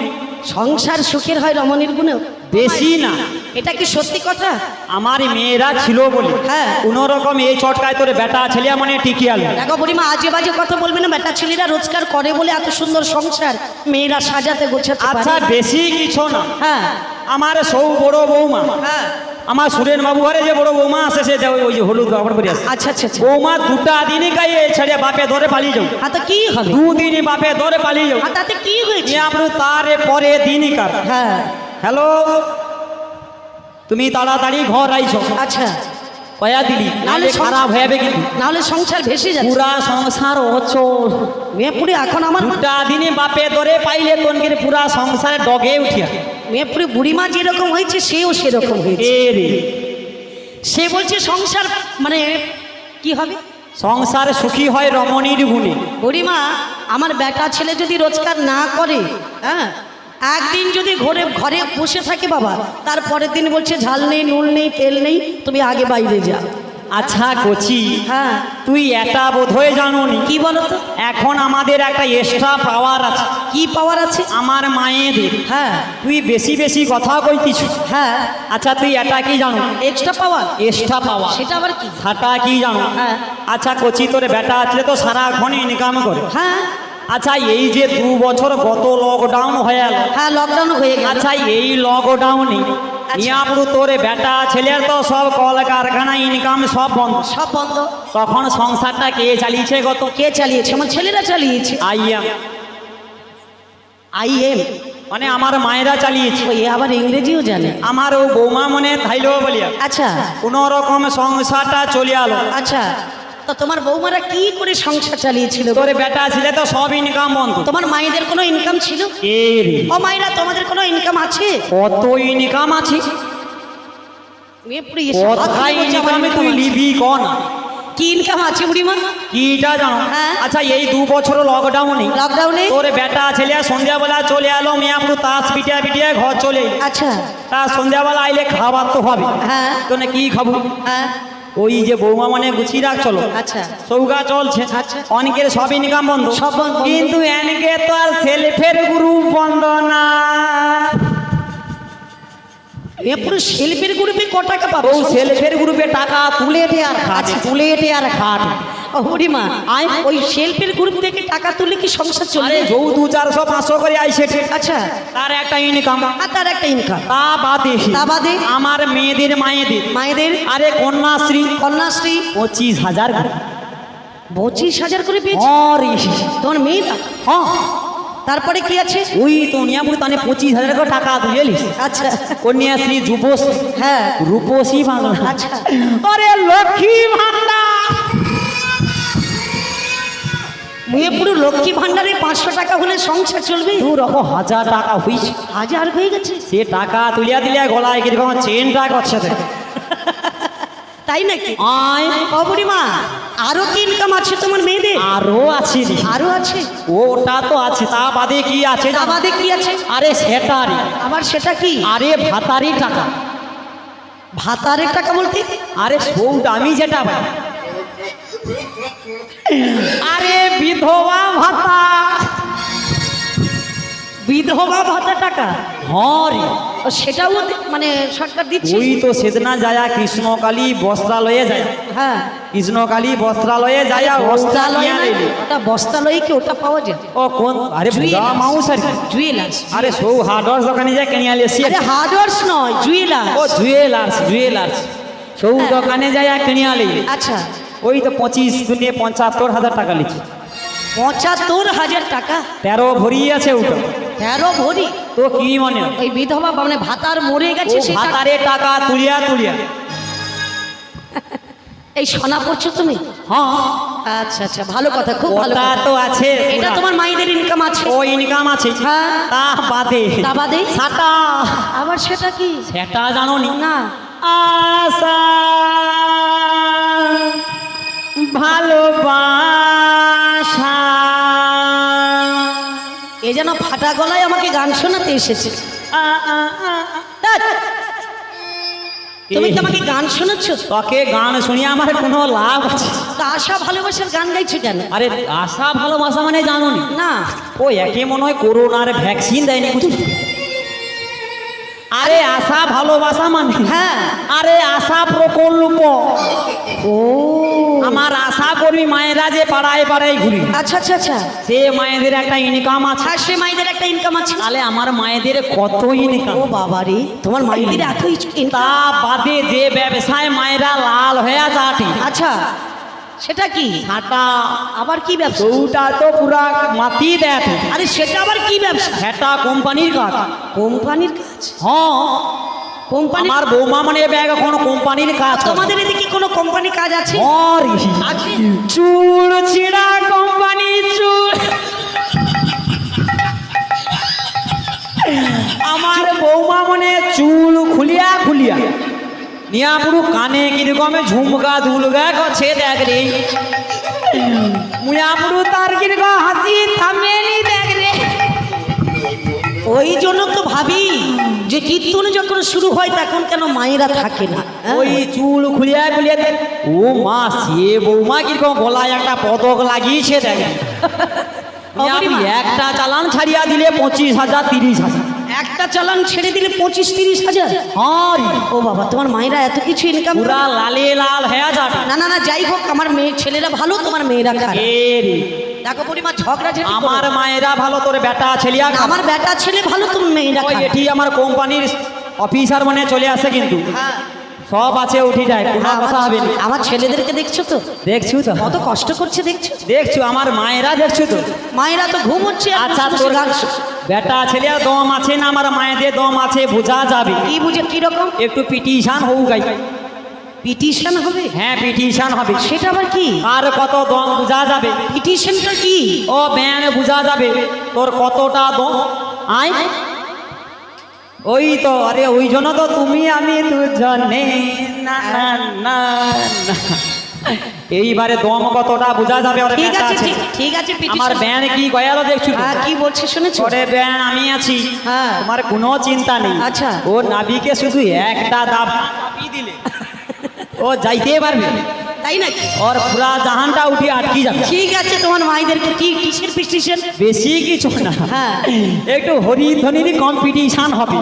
Speaker 1: সংসার সুখের হয় রমণীর গুণে?
Speaker 3: বেশি না।
Speaker 1: এটা কি সত্যি কথা?
Speaker 3: আমার মেয়েরা ছিল বলে
Speaker 1: হ্যাঁ।
Speaker 3: কোনোরকম এই চটকায় তোর বেটা ছেলিয়া মনে টিকিয়াল।
Speaker 1: দেখো বুড়িমা, আজে বাজে কথা বলবে না। বেটা ছেলেরা রোজগার করে বলে এত সুন্দর সংসার মেয়েরা সাজাতে গোছাতে
Speaker 3: আচ্ছা
Speaker 1: পারে।
Speaker 3: বেশি কিছু না,
Speaker 1: হ্যাঁ
Speaker 3: আমার সৌ বড় বৌমা,
Speaker 1: হ্যাঁ
Speaker 3: আমার সুরেন বাবু ঘরে যে বড় বৌমা আছে সে ওই যে হলুদ কাপড় পরে আছে,
Speaker 1: আচ্ছা আচ্ছা আচ্ছা।
Speaker 3: বৌমা 2টা দিনই গায়ে ছেড়ে বাপে ধরে পালিয়ে যাও।
Speaker 1: হ্যাঁ তা কি হবে?
Speaker 3: 2 দিনই বাপে ধরে পালিয়ে যাও।
Speaker 1: আর তাতে কি হয়েছে?
Speaker 3: মিয়াপুর তার পরে দিনই কার
Speaker 1: হ্যাঁ
Speaker 3: হ্যালো, তুমি তাড়াতাড়ি ঘর আইছো।
Speaker 1: আচ্ছা,
Speaker 3: কয়া দিলি নাহলে খারাপ হয়ে যাবে কিন্তু।
Speaker 1: নাহলে সংসার ভেসে যাচ্ছে।
Speaker 3: পুরা সংসার অচল।
Speaker 1: মেয়েপুরি এখন আমার
Speaker 3: দুটা দিনে বাপে ধরে পাইলে তনকের পুরা সংসারে ডগে উঠিয়া।
Speaker 1: মেয়েপুরি বুড়িমা যেরকম হয়েছে সেও সেরকম হয়েছে।
Speaker 3: এ রে,
Speaker 1: সে বলছে সংসার মানে কি হবে,
Speaker 3: সংসার সুখী হয় রমণীর গুণে।
Speaker 1: বুড়িমা আমার বেটা ছেলে যদি রোজগার না করে, হ্যাঁ, একদিন যদি ঘরে ঘরে বসে থাকে বাবা, তারপরের দিন বলছে ঝাল নেই, নুন নেই, তেল নেই, তুমি আগে বাইরে যাও।
Speaker 3: আচ্ছা কচি,
Speaker 1: হ্যাঁ,
Speaker 3: তুই এটা বোধ হয়ে জানোনি
Speaker 1: কি বলো তো?
Speaker 3: এখন আমাদের একটা এক্সট্রা পাওয়ার আছে।
Speaker 1: কি পাওয়ার আছে?
Speaker 3: আমার মায়েদের।
Speaker 1: হ্যাঁ
Speaker 3: তুই বেশি বেশি কথা কইতিস।
Speaker 1: হ্যাঁ,
Speaker 3: আচ্ছা তুই এটা কি জানো?
Speaker 1: এক্সট্রা পাওয়ার,
Speaker 3: এক্সট্রা পাওয়ার
Speaker 1: সেটা আবার কি?
Speaker 3: সেটা কি জানো?
Speaker 1: হ্যাঁ।
Speaker 3: আচ্ছা কচি, তোর বেটা আছে তো সারাক্ষণ ইনকাম করে।
Speaker 1: হ্যাঁ
Speaker 3: আচ্ছা এই যে 2 বছর গত লকডাউন হয়ে গেল,
Speaker 1: হ্যাঁ, লকডাউন হয়ে গেল।
Speaker 3: আচ্ছা এই লকডাউনে মিয়াপুর তোর বেটা ছেলের তো সব কলকারখানা ইনকাম সব বন্ধ।
Speaker 1: সব বন্ধ।
Speaker 3: তখন সংসারটা কে চালিয়েছে? গত
Speaker 1: কে চালিয়েছে? আমার ছেলেরা চালিয়েছে।
Speaker 3: আইয়া
Speaker 1: আইএম
Speaker 3: মানে আমার মায়েরা চালিয়েছে।
Speaker 1: ওই আবার ইংরেজিও জানে।
Speaker 3: আমার ও বৌমা মনে থাইলো বলিয়া
Speaker 1: আচ্ছা
Speaker 3: কোন রকম সংসারটা চলে আলো।
Speaker 1: আচ্ছা, তো তোমার বৌমারা কি করে সংসার চালিয়েছিল?
Speaker 3: তোর বেটা ছেলে তো সব ইনকাম বন্ধ।
Speaker 1: তোমার মায়েদের কোনো ইনকাম ছিল?
Speaker 3: এ রে,
Speaker 1: ও মায়েরা, তোমাদের কোনো ইনকাম আছে?
Speaker 3: কত ইনকাম আছে?
Speaker 1: মেয়েপুরি এসে হাত
Speaker 3: কোথায়
Speaker 1: দিয়ে বলছে আমার
Speaker 3: ইনকামে তুই
Speaker 1: income আছে।
Speaker 3: লিবি কোন?
Speaker 1: কি ইনকাম আছে বুড়িমা?
Speaker 3: কিটা জানো?
Speaker 1: হ্যাঁ।
Speaker 3: আচ্ছা এই 2 বছর লকডাউনে
Speaker 1: লকডাউনে?
Speaker 3: তোর বেটা ছেলে সন্ধ্যাবেলা চলে এলো মিয়াপুর তাস পিটিয়া পিটিয়া ঘর চলে।
Speaker 1: আচ্ছা
Speaker 3: তা সন্ধ্যাবেলা আইলে খাবার তো হবে।
Speaker 1: হ্যাঁ
Speaker 3: তো না কি খাবো?
Speaker 1: হ্যাঁ,
Speaker 3: ওই যে বৌমা মানে গুছিয়ে রাখ চলো।
Speaker 1: আচ্ছা
Speaker 3: সৌগা চলছে।
Speaker 1: আচ্ছা।
Speaker 3: অনেকের সব ইনকাম বন্ধ।
Speaker 1: সব বন্ধ।
Speaker 3: কিন্তু এনকে তো আর সেলফের গ্রুপ বন্ধ না।
Speaker 1: মেয়েপুরি শিল্পীর গ্রুপে ক টাকা পাবো?
Speaker 3: ও সেলফের গ্রুপে টাকা তুলে দে আর খাট, তুলে দে আর খাট।
Speaker 1: ও বুড়িমা, ওই শিল্পীর গ্রুপ থেকে টাকা তুলে কি সংসার
Speaker 3: আরে
Speaker 1: চলে?
Speaker 3: যৌ 200-400-500 করে আইছে ঠিক।
Speaker 1: আচ্ছা,
Speaker 3: তার একটা ইনকাম।
Speaker 1: আর তার একটা ইনকাম।
Speaker 3: তা বাদে
Speaker 1: তা বাদে?
Speaker 3: আমার মেয়েদের মায়েদের
Speaker 1: মায়েদের
Speaker 3: আরে কন্যাশ্রী
Speaker 1: কন্যাশ্রী
Speaker 3: 25,000 করে।
Speaker 1: 25,000 করে পেয়েছে
Speaker 3: আরে
Speaker 1: তোমার মেয়েটা?
Speaker 3: হ্যাঁ,
Speaker 1: তারপরে কি আছে?
Speaker 3: ওই তো নিয়াপুর তানে 25,000 করে টাকা বুঝলিস।
Speaker 1: আচ্ছা
Speaker 3: কন্যাশ্রী, যুবশ্রী,
Speaker 1: হ্যাঁ,
Speaker 3: রূপশ্রী বাংলা।
Speaker 1: আচ্ছা।
Speaker 3: আরে লক্ষ্মী ভান্ডার।
Speaker 1: মেয়েপুরো লক্ষ্মী ভান্ডারে 500 টাকা হলে সংসার চলবে?
Speaker 3: 1000 টাকা হয়েছে।
Speaker 1: 1000 হয়ে গেছে?
Speaker 3: সে টাকা তুলিয়া দিলে গলায় কিরকম চেনটা করছে দেখ।
Speaker 1: তাই নাকি?
Speaker 3: আয়
Speaker 1: ও বুড়িমা, আরো কি ইনকাম আছে তোমার মেয়েদের?
Speaker 3: আরো আছে রে।
Speaker 1: আরো আছে?
Speaker 3: ওটা তো আছে, তা বাদে কি আছে
Speaker 1: তা
Speaker 3: জানো?
Speaker 1: বাদে কি আছে?
Speaker 3: আরে সেটারি,
Speaker 1: আবার সেটা কি?
Speaker 3: আরে ভাতারি টাকা।
Speaker 1: ভাতারের টাকা বলতে?
Speaker 3: আরে সৌদ আমি যেটা পাই। আরে বিধবা ভাতা।
Speaker 1: বিধবা ভাতা টাকা?
Speaker 3: হ্যাঁ রে,
Speaker 1: ও সেটাও মানে সরকার দিচ্ছে?
Speaker 3: ওই তো সেদিনা যায় কৃষ্ণকালী বস্ত্রালয়ে যায়।
Speaker 1: হ্যাঁ,
Speaker 3: কৃষ্ণকালী বস্ত্রালয়ে যায়
Speaker 1: বস্ত্রালয় না? ওটা বস্ত্রালয়ে কি ওটা পাওয়া যায়?
Speaker 3: ও কোন? আরে বুড়া মাউস আর কি?
Speaker 1: জুয়েলার্স।
Speaker 3: আরে সৌ হার্ডওয়ার দোকানে যায় কিনে আলে সে।
Speaker 1: আরে হার্ডওয়ার্স নয়, জুয়েলার্স।
Speaker 3: ও জুয়েলার্স সৌ দোকানে যায় কিনে আলে।
Speaker 1: আচ্ছা,
Speaker 3: ওই তো 25 দুনে 75,000 টাকা লিখি।
Speaker 1: 75,000 টাকা?
Speaker 3: 13 ভরি আছে ওটা।
Speaker 1: 13 ভরি?
Speaker 3: তো কি মনে হয়?
Speaker 1: এই বিধবা মানে ভাতার মরে
Speaker 3: ও
Speaker 1: গেছে সেটা?
Speaker 3: ভাতারে টাকা তুলিয়া তুলিয়া।
Speaker 1: এই সোনা পড়ছো তুমি?
Speaker 3: হ্যাঁ,
Speaker 1: আচ্ছা আচ্ছা, ভালো কথা, খুব ভালো
Speaker 3: ওটা
Speaker 1: কথা।
Speaker 3: তো আছে।
Speaker 1: এটা তোমার মায়েদের ইনকাম আছে?
Speaker 3: ও ইনকাম আছে।
Speaker 1: হ্যাঁ।
Speaker 3: তা বাদে
Speaker 1: তা বাদে?
Speaker 3: সাটা।
Speaker 1: আবার সেটা কি?
Speaker 3: সেটা জানো নি?
Speaker 1: না।
Speaker 3: আশা ভালোবাসা।
Speaker 1: এ যেন ফাটা গলায় আমাকে গান শোনাতে এসেছে। ধ্যাৎ, তুমি কি আমাকে গান শোনাচ্ছ?
Speaker 3: তোকে গান শুনিয়ে আমার কোনো লাভ আছে?
Speaker 1: তা আশা ভালোবাসার গান গাইছো কেন?
Speaker 3: আরে আশা ভালোবাসা মানে জানো নি?
Speaker 1: না।
Speaker 3: ও একে মনে হয় করোনার ভ্যাকসিন দেয়নি বুঝলি? আরে আশা ভালোবাসা মানে
Speaker 1: হ্যাঁ।
Speaker 3: আরে আশা প্রকল্প।
Speaker 1: ও
Speaker 3: আমার আশা কর্মী মায়েরা যে পাড়ায় পাড়ায় ঘুরি,
Speaker 1: আচ্ছা আচ্ছা আচ্ছা।
Speaker 3: সে মায়েদের একটা ইনকাম আছে।
Speaker 1: আর সে মায়েদের একটা ইনকাম আছে?
Speaker 3: তাহলে আমার মায়েদের কত ইনকাম।
Speaker 1: ও বাবা রে, তোমার মায়েদের এত
Speaker 3: তা বাদে যে ব্যবসায় মায়েরা লাল হয়ে যাটি,
Speaker 1: আচ্ছা, সেটা কি?
Speaker 3: হাঁটা
Speaker 1: আবার কি ব্যবসা?
Speaker 3: ওটা তো পুরা মাতি দেয়।
Speaker 1: আরে সেটা আবার কি ব্যবসা?
Speaker 3: সেটা কোম্পানির কাজ।
Speaker 1: কোম্পানির কাজ?
Speaker 3: হ্যাঁ,
Speaker 1: কোম্পানি?
Speaker 3: আমার বৌমা মানে ব্যাগ এখন কোম্পানির কাজ করে।
Speaker 1: তোমাদের এদিকে কোনো কোম্পানি কাজ আছে?
Speaker 3: আরে,
Speaker 1: আছে?
Speaker 3: চুল ছিঁড়া কোম্পানি, চুল। আমার বৌমা মানে চুল খুলিয়া খুলিয়া নিয়া পুরো কানে কিরকম ঝুমকা দুলগা করছে দেখ রে। মুয়া পুরো তার কিরকম হাসি থামেনি দেখ রে।
Speaker 1: ওই জন্য তো ভাবি যে কীর্তন যখন শুরু হয় তখন কেন মায়েরা থাকে না? হ্যাঁ?
Speaker 3: ওই চুল খুলিয়া খুলিয়া দেখ। ও মা, সে বৌমা কিরকম গলায় একটা পদক লাগিয়েছে দেখ। একটা চালান ছাড়িয়া দিলে 25,000 30,000।
Speaker 1: একটা চালান ছেড়ে দিলে 25-30 হাজার?
Speaker 3: হ্যাঁ,
Speaker 1: ও বাবা, তোমার মায়েরা এত কিছু ইনকাম?
Speaker 3: পুরা লালে লাল হয়ে যাবে।
Speaker 1: না না না, যাই হোক, আমার মেয়ে ছেলেরা ভালো, তোমার মেয়েরা খারাপ।
Speaker 3: এ রে,
Speaker 1: দেখো পরিমা, ঝগড়া ঝাঁটি করো
Speaker 3: আমার
Speaker 1: না।
Speaker 3: মায়েরা ভালো, তোর বেটা ছেলিয়া খারাপ।
Speaker 1: আমার বেটা ছেলে ভালো, তোমার মেয়েরা
Speaker 3: ওই
Speaker 1: খারাপ।
Speaker 3: এটি আমার কোম্পানির অফিসার মানে চলে আসে, কিন্তু
Speaker 1: হ্যাঁ,
Speaker 3: সব আছে, উঠি যায়, কোনো
Speaker 1: হ্যাঁ,
Speaker 3: কথা হবে না।
Speaker 1: আমার ছেলেদেরকে দেখছো তো
Speaker 3: দেখছু তো,
Speaker 1: কত কষ্ট করছে, দেখছো?
Speaker 3: দেখছু আমার মায়েরা, দেখছু তো।
Speaker 1: মায়েরা তো ঘুম হচ্ছে আর
Speaker 3: আচ্ছা,
Speaker 1: বসে বসে
Speaker 3: তোর
Speaker 1: গান শু-
Speaker 3: বেটা ছেলিয়া দম আছে না আমার মায়েদের দম আছে বোঝা যাবে।
Speaker 1: কি বুঝে কিরকম
Speaker 3: একটু পিটিশন হোক গাই।
Speaker 1: পিটিশন হবে?
Speaker 3: হ্যাঁ, পিটিশন হবে।
Speaker 1: সেটা আবার কি?
Speaker 3: আর কত দম বোঝা যাবে।
Speaker 1: পিটিশনটা কি?
Speaker 3: ও ব্যান বোঝা যাবে তোর কতটা দম। আয়, ওই তো, আরে ওই জন্য তো তুমি আমি দুজনে না না না না। এইবারে দম কতটা বোঝা যাবে। ওর
Speaker 1: ঠিক
Speaker 3: বেটা
Speaker 1: আছে,
Speaker 3: আছে।
Speaker 1: ঠিক আছে,
Speaker 3: আমার
Speaker 1: পিটিশন।
Speaker 3: ব্যান কি গয়াল দেখছু তো?
Speaker 1: হ্যাঁ, কি বলছে শুনেছো?
Speaker 3: ওরে ব্যান আমি আছি,
Speaker 1: হ্যাঁ।
Speaker 3: তোমার কোনো চিন্তা নেই।
Speaker 1: আচ্ছা।
Speaker 3: ও নাবিকে শুধু একটা দাব চাপিয়ে দিলে ও যাইতে পারবে।
Speaker 1: তাই নাকি?
Speaker 3: ওর পুরা জাহানটা উঠে আটকে যাবে।
Speaker 1: ঠিক আছে, তোমার মায়েদেরকে কি কিসের পিটিশন?
Speaker 3: বেশি কিছু না,
Speaker 1: হ্যাঁ।
Speaker 3: একটু হরিধ্বনির কম্পিটিশন হবে।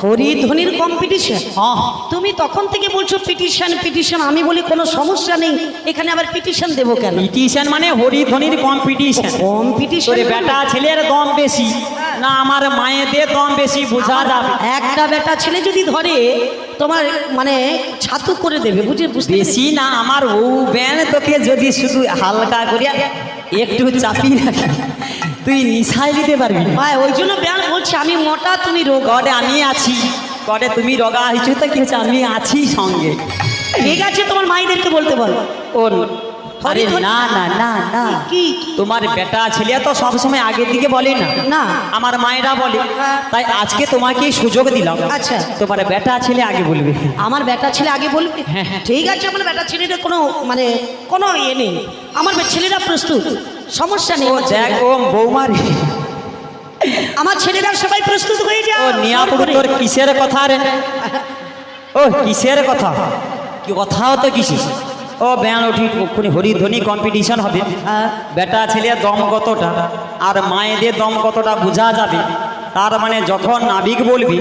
Speaker 1: হরিধ্বনির কম্পিটিশন?
Speaker 3: হ্যাঁ,
Speaker 1: তুমি তখন থেকে বলছো পিটিশন পিটিশন, আমি বলি কোনো সমস্যা নেই, এখানে আবার পিটিশন দেবো কেন?
Speaker 3: পিটিশন মানে হরিধ্বনির কম্পিটিশন।
Speaker 1: কম্পিটিশন?
Speaker 3: তোর বেটা ছেলের দম বেশি না আমার মায়েদের দম বেশি বোঝা যাবে।
Speaker 1: একটা বেটা ছেলে যদি ধরে তোমার মানে ছাতু করে দেবে, বুঝে বুঝতে পেরেছি?
Speaker 3: বেশি না, আমার ও ব্যান তোকে যদি শুধু হালকা করিয়া একটু চাপিয়ে রাখি, তুই নিশাই দিতে পারবি না।
Speaker 1: ভাই, ওই জন্য ব্যায়াম বলছি, আমি মোটা তুমি রোগ।
Speaker 3: কটে আমি আছি, কটে তুমি রগা হয়েছো, তো কি হচ্ছে, আমি আছি সঙ্গে।
Speaker 1: ঠিক আছে, তোমার মাইদেরকে বলতে বলো।
Speaker 3: ওর আরে না না না না,
Speaker 1: কি?
Speaker 3: তোমার বেটা ছেলে তো সবসময় আগের দিকে বলে না,
Speaker 1: না।
Speaker 3: আমার মায়েরা বলে।
Speaker 1: হ্যাঁ।
Speaker 3: তাই আজকে তোমাকে সুযোগ দিলাম।
Speaker 1: আচ্ছা।
Speaker 3: তোমার বেটা ছেলে আগে বলবে।
Speaker 1: আমার বেটা ছেলে আগে বলবে?
Speaker 3: হ্যাঁ, হ্যাঁ।
Speaker 1: ঠিক আছে, আমার বেটা ছেলেদের কোনো মানে কোনো ইয়ে নেই, আমার ছেলেরা প্রস্তুত, সমস্যা নেই।
Speaker 3: ও
Speaker 1: আমার
Speaker 3: দেখ,
Speaker 1: ছেলেরা-
Speaker 3: ও বৌমারি,
Speaker 1: আমার ছেলেরা সবাই প্রস্তুত হয়ে
Speaker 3: ও
Speaker 1: যাও।
Speaker 3: নিয়াপুর তোর কিসের কথা রে? ও কিসের কথা? কি কথাও তো কিছু। ও ব্যান উঠি, ওখানে হরিধ্বনি কম্পিটিশন হবে।
Speaker 1: হ্যাঁ।
Speaker 3: বেটা ছেলে দম কতটা আর মায়েদের দম কতটা বোঝা যাবে। তার মানে যখন নাবিক বলবি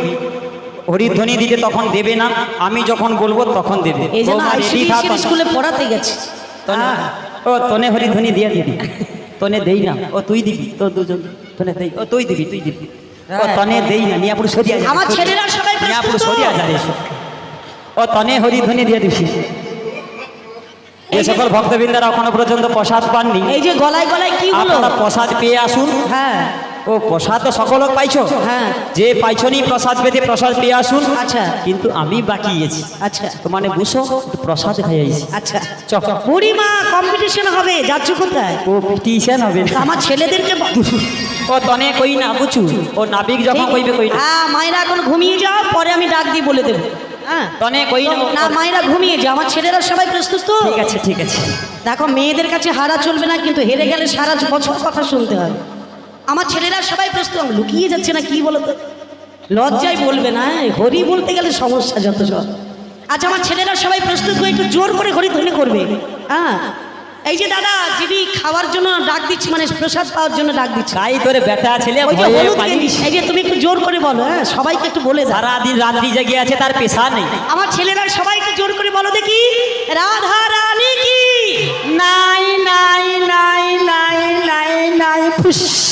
Speaker 3: হরিধ্বনি দিতে তখন দেবে না, আমি যখন বলবো তখন দেবে।
Speaker 1: এই জন্য
Speaker 3: বৌমা ready থাক।
Speaker 1: আইসিডিএস স্কুলে পড়াতে গেছে।
Speaker 3: তনে- ও তনে হরিধ্বনি দিয়ে দিবি, তনে দেই না, ও তুই দিবি, তো দুজন তনে দেই, ও তুই দিবি, তুই দিবি, ও তনে দেই না, নিয়াপুর সরিয়া যা।
Speaker 1: আমার ছেলেরা সবাই
Speaker 3: নিয়াপুর
Speaker 1: প্রস্তুত।
Speaker 3: সরিয়া যা রে। ও তনে হরিধ্বনি দিয়ে দিবি। যে সকল ভক্তবৃন্দারা এখনো পর্যন্ত প্রসাদ পাননি,
Speaker 1: এই যে গলায় গলায় কি হলো?
Speaker 3: আপনারা প্রসাদ পেয়ে আসুন।
Speaker 1: হ্যাঁ,
Speaker 3: ও প্রসাদ তো সকল পাইছো,
Speaker 1: হ্যাঁ।
Speaker 3: যে পাইছনি প্রসাদ পেতে প্রসাদ পেয়ে আসুন।
Speaker 1: আচ্ছা।
Speaker 3: কিন্তু আমি বাকি গেছি,
Speaker 1: আচ্ছা,
Speaker 3: তো মানে বুঝো একটু প্রসাদ খাইয়াছি।
Speaker 1: আচ্ছা।
Speaker 3: চক
Speaker 1: বুড়িমা, কম্পিটিশন হবে, যাচ্ছ কোথায়?
Speaker 3: ও পিটিশন হবে না।
Speaker 1: আমার ছেলেদেরকে
Speaker 3: ও তনে কই না বুঝু, ও নাবিক যখন কইবে কই না,
Speaker 1: হ্যাঁ, মায়েরা এখন ঘুমিয়ে যাও, পরে আমি ডাক দিয়ে বলে দেবো। হ্যাঁ,
Speaker 3: তনে কই না।
Speaker 1: না, মায়েরা ঘুমিয়ে যাও, আমার ছেলেরা সবাই প্রস্তুত তো?
Speaker 3: ঠিক আছে, ঠিক আছে।
Speaker 1: দেখো, মেয়েদের কাছে হারা চলবে না, কিন্তু হেরে গেলে সারা বছর কথা শুনতে হয়। আমার ছেলেরা সবাই প্রস্তুত। লুকিয়ে যাচ্ছে না, কি বলো তো? লজ্জায় বলবে না, হরি বলতে গেলে সমস্যা যত সব। আচ্ছা, আমার ছেলেরা সবাই প্রস্তুত হয়ে একটু জোর করে হরিধ্বনি করবে। হ্যাঁ, এই যে দাদা, যিনি খাওয়ার জন্য ডাক দিচ্ছি, মানে প্রসাদ পাওয়ার জন্য ডাক দিচ্ছি,
Speaker 3: তাই তোরে বেটা ছেলে
Speaker 1: ওই যে
Speaker 3: ভয়ে
Speaker 1: হলুদ
Speaker 3: পালিয়ে
Speaker 1: গেঞ্জি, এই যে তুমি একটু জোর করে বলো। হ্যাঁ, সবাইকে একটু বলে দাও।
Speaker 3: সারাদিন রাত্রি জেগে আছে, তার পেশা নেই।
Speaker 1: আমার ছেলেরা সবাই একটু জোর করে বলো দেখি, রাধা রানী কি?
Speaker 3: নাই নাই নাই নাই নাই নাই ফুস।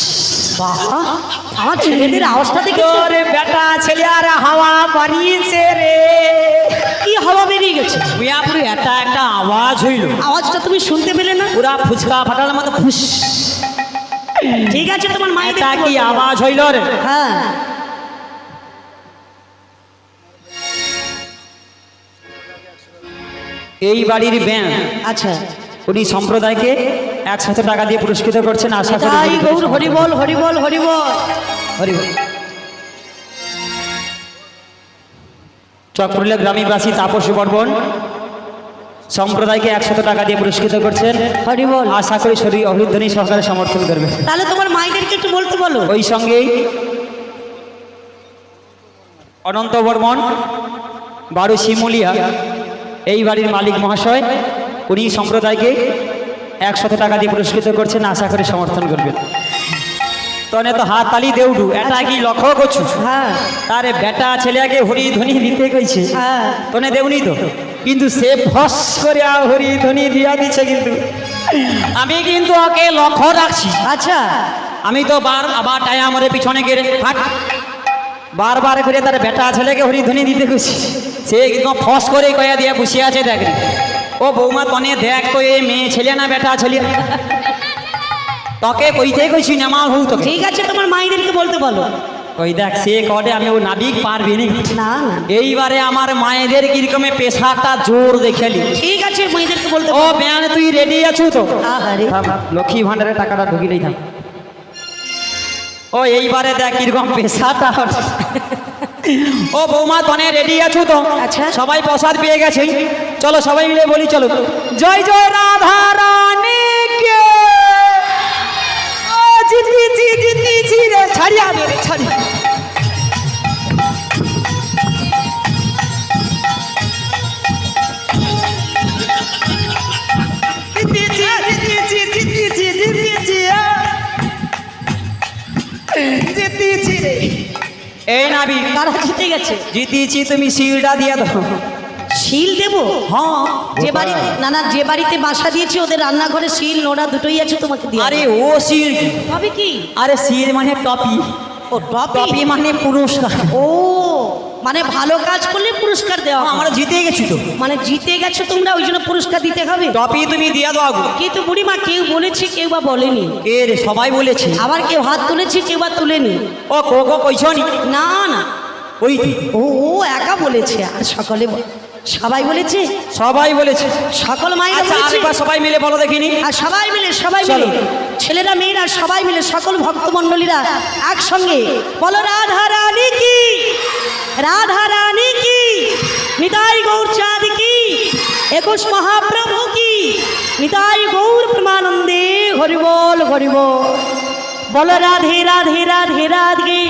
Speaker 1: বাবা, আমার ছেলেদের আওয়াজটা দেখি।
Speaker 3: তোর বেটা ছেলে আর হাওয়া বাড়িয়েছে রে।
Speaker 1: কি হাওয়া বেরিয়ে গেছে?
Speaker 3: মিয়াপুরে একটা আওয়াজ হইল,
Speaker 1: আওয়াজটা তুমি শুনতে পেলে না?
Speaker 3: পুরা ফুচকা ফাটানোর মতো ফুস।
Speaker 1: ঠিক আছে, তোমার মায়ের
Speaker 3: এটা কি আওয়াজ হইল রে?
Speaker 1: হ্যাঁ,
Speaker 3: এই বাড়ির ব্যান
Speaker 1: আচ্ছা।
Speaker 3: উনি সম্প্রদায়কে 100 টাকা দিয়ে পুরস্কৃত করছেন। আশা করি
Speaker 1: তাই গৌর হরিবল হরিবল হরিবল।
Speaker 3: হরি বল। চক্রলীলা গ্রামীবাসী তাপসী বর্মন সম্প্রদায়কে 100 টাকা দিয়ে পুরস্কৃত করছেন।
Speaker 1: হরিবল।
Speaker 3: আশা করি শরীর অভিধ্বনি সহকারে সমর্থন করবে।
Speaker 1: তাহলে তোমার মায়েদেরকে একটু বলতে বলো।
Speaker 3: ওই সঙ্গেই অনন্ত বর্মন বারু শিমুলিয়া এই বাড়ির মালিক মহাশয়, উনি সম্প্রদায়কে 100 টাকা দিয়ে পুরস্কৃত করছেন। আশা করি সমর্থন করবেন। তনে তো হাত তালি দেউডু এটা কি লক্ষ্য করছো?
Speaker 1: হ্যাঁ
Speaker 3: তারে বেটা ছেলেকে হরি ধ্বনি দিতে কইছে,
Speaker 1: হ্যাঁ,
Speaker 3: তনে দেউনি তো, কিন্তু সে ফস করে হরি ধ্বনি দিয়া দিচ্ছে। কিন্তু আমি কিন্তু ওকে লক্ষ্য রাখছি।
Speaker 1: আচ্ছা।
Speaker 3: আমি তো আবার টাই আমাদের পিছনে গেড়ে হাট বারবার করে তার বেটা ছেলেকে হরি ধ্বনি দিতে কইছি। সে কিন্তু ফস করে কয়া দিয়ে বসে আছে। দেখ ও বৌমা তনে দেখ তো এ মেয়ে ছেলে না বেটা ছেলে, তোকে কইতে কইছি না মাল হউ তোকে।
Speaker 1: ঠিক আছে, তোমার মায়েদেরকে বলতে বলো।
Speaker 3: ওই দেখ সে কডে আমি ও নাবিক পারবি নি।
Speaker 1: না না,
Speaker 3: এইবারে আমার মায়েদের কিরকমে পেশাটা জোর দেখেলি।
Speaker 1: ঠিক আছে, মায়েদেরকে বলতে
Speaker 3: ও
Speaker 1: বলো।
Speaker 3: ব্যান তুই রেডি আছো তো?
Speaker 1: আহারে,
Speaker 3: লক্ষ্মী ভান্ডারের টাকাটা ঢুকিলেই থাম। ও এইবারে দেখ কিরকম পেশাটা। ও বৌমা তনে রেডি আছো তো?
Speaker 1: আচ্ছা।
Speaker 3: সবাই প্রসাদ পেয়ে গেছে, চলো সবাই মিলে বলি চলো জয় জয় রাধা রানী কে। ও জিতিছি জিতিছি রে, ছাড়িয়া দে রে, ছাড়িয়া। জিতিছি জিতিছি জিতিছি জিতিছি জিতিছি রে। এই নাবি
Speaker 1: কারা জিতে গেছে?
Speaker 3: জিতিছি, তুমি শিলটা দিয়ে দাও।
Speaker 1: শিল দেবো?
Speaker 3: হ্যাঁ,
Speaker 1: যে বাড়িতে না না, যে বাড়িতে বাসা দিয়েছি ওদের রান্নাঘরে শিল নোড়া দুটোই আছে, তোমাকে দিয়ে
Speaker 3: আরে ও শিল কি?
Speaker 1: তবে কি?
Speaker 3: আরে শিল মানে টপি,
Speaker 1: ও টপি।
Speaker 3: টপি মানে পুরস্কার।
Speaker 1: ও মানে ভালো কাজ করলে পুরস্কার দেওয়া হয়।
Speaker 3: আমরা জিতে গেছি তো,
Speaker 1: মানে জিতে গেছো তোমরা, ওই জন্য পুরস্কার দিতে হবে।
Speaker 3: টপি তুমি দিয়ে দাও গো।
Speaker 1: কিন্তু বুড়িমা কেউ বলেছে, কেউ বা বলেনি।
Speaker 3: কে রে? সবাই বলেছে।
Speaker 1: আবার কেউ হাত তুলেছে, কেউ বা তুলেনি।
Speaker 3: ও কোকো কইছো নি?
Speaker 1: না না,
Speaker 3: ওই
Speaker 1: ও ও একা বলেছে, আর সকলে সবাই বলেছে,
Speaker 3: সবাই বলেছে।
Speaker 1: সকল মায়েরা
Speaker 3: আচ্ছা
Speaker 1: বলেছে।
Speaker 3: আরেকবার সবাই মিলে বলো দেখিনি।
Speaker 1: আর সবাই মিলে
Speaker 3: চলো।
Speaker 1: ছেলেরা মেয়েরা সবাই মিলে সকল ভক্তমণ্ডলীরা একসঙ্গে বলো রাধা রানী কি, রাধা রানী কি, নিতাই গৌর চাঁদ কি, 21 মহাপ্রভু কি, নিতাই গৌর প্রেমানন্দে হরি বল হরি বল। বলো রাধে রাধে রাধে রাধে।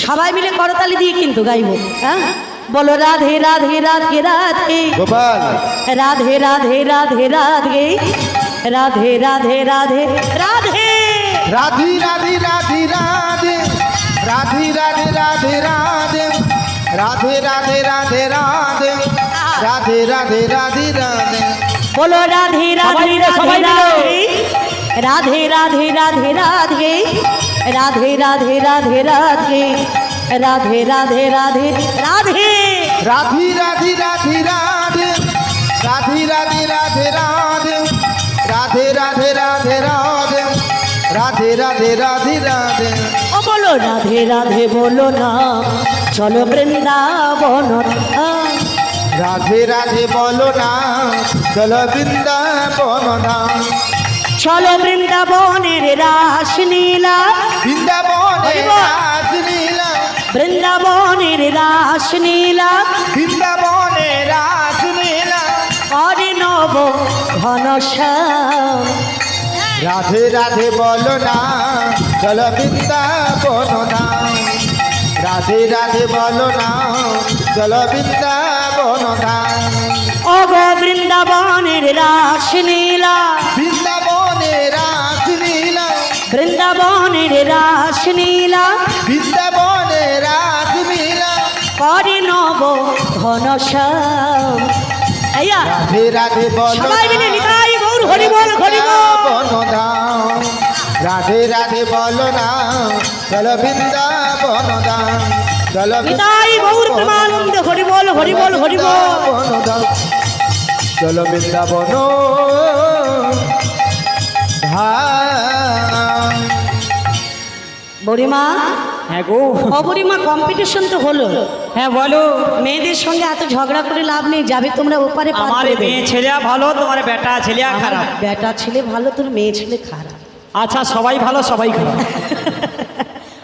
Speaker 1: সবাই মিলে করতালি দিয়ে কিন্তু গাইব। হ্যাঁ, বলো রাধে রাধে রাধে রাধে,
Speaker 2: গোপাল
Speaker 1: রাধে রাধে রাধে রাধে, রাধে রাধে রাধে রাধে।
Speaker 2: রাধি রাধি রাধি রাধে, রাধি রাধে রাধে রাধে, রাধে রাধে রাধে রাধে, রাধে রাধে রাধে রাধে।
Speaker 1: বলো রাধে রাধে
Speaker 3: সবাই
Speaker 1: রাধে
Speaker 3: মিলে।
Speaker 1: রাধে, রাধে রাধে রাধে রাধে, রাধে রাধে রাধে রাধে, রাধে রাধে রাধে রাধে।
Speaker 2: রাধি রাধি রাধি রাধে, রাধি রাধি রাধে রাধে, রাধে রাধে রাধে রাধে, রাধে রাধে রাধে রাধে।
Speaker 1: ও বলো রাধে রাধে বলো না, চলো বৃন্দাবন।
Speaker 2: রাধে রাধে বলো না, চলো বৃন্দাবন ধাম।
Speaker 1: চলো বৃন্দাবনের রাসলীলা,
Speaker 2: বৃন্দাবনে রাসলীলা,
Speaker 1: বৃন্দাবনের রাসলীলা,
Speaker 2: বৃন্দাবনে রাসলীলা।
Speaker 1: করে নব ঘনশ্যাম।
Speaker 2: রাধে রাধে বলো না, চলো বৃন্দাবন ধাম। রাধে রাধে বলো না, চলো বৃন্দাবন ধাম।
Speaker 1: ওগো বৃন্দাবনের রাসলীলা,
Speaker 2: বৃন্দাবনে রাসলীলা,
Speaker 1: বৃন্দাবনের রাসলীলা,
Speaker 2: বৃন্দাবনে রাসলীলা।
Speaker 1: করে নব ঘনশ্যাম। আইয়া
Speaker 2: রাধে রাধে বলো
Speaker 1: সবাই মিলে
Speaker 2: না,
Speaker 1: নিতাই গৌর হরি বল হরি বল।
Speaker 2: বৃন্দাবন ধাম। রাধে রাধে বলো না, চলো বৃন্দাবন ধাম। চলো
Speaker 1: নিতাই গৌর প্রেমানন্দ হরি বল হরি বল হরি বল।
Speaker 2: চলো বৃন্দাবন ধাম।
Speaker 1: বুড়িমা,
Speaker 3: হ্যাঁ গো,
Speaker 1: ও বুড়িমা, কম্পিটিশন তো হলো,
Speaker 3: হ্যাঁ বলো।
Speaker 1: মেয়েদের সঙ্গে এত ঝগড়া করে লাভ নেই, যাবে তোমরা ওপারে পার
Speaker 3: আমার
Speaker 1: করে দেবে।
Speaker 3: মেয়ে ছেলে ভালো, তোমার বেটা ছেলে খারাপ।
Speaker 1: বেটা ছেলে ভালো, তোর মেয়ে ছেলে খারাপ।
Speaker 3: আচ্ছা, সবাই ভালো সবাই খারাপ।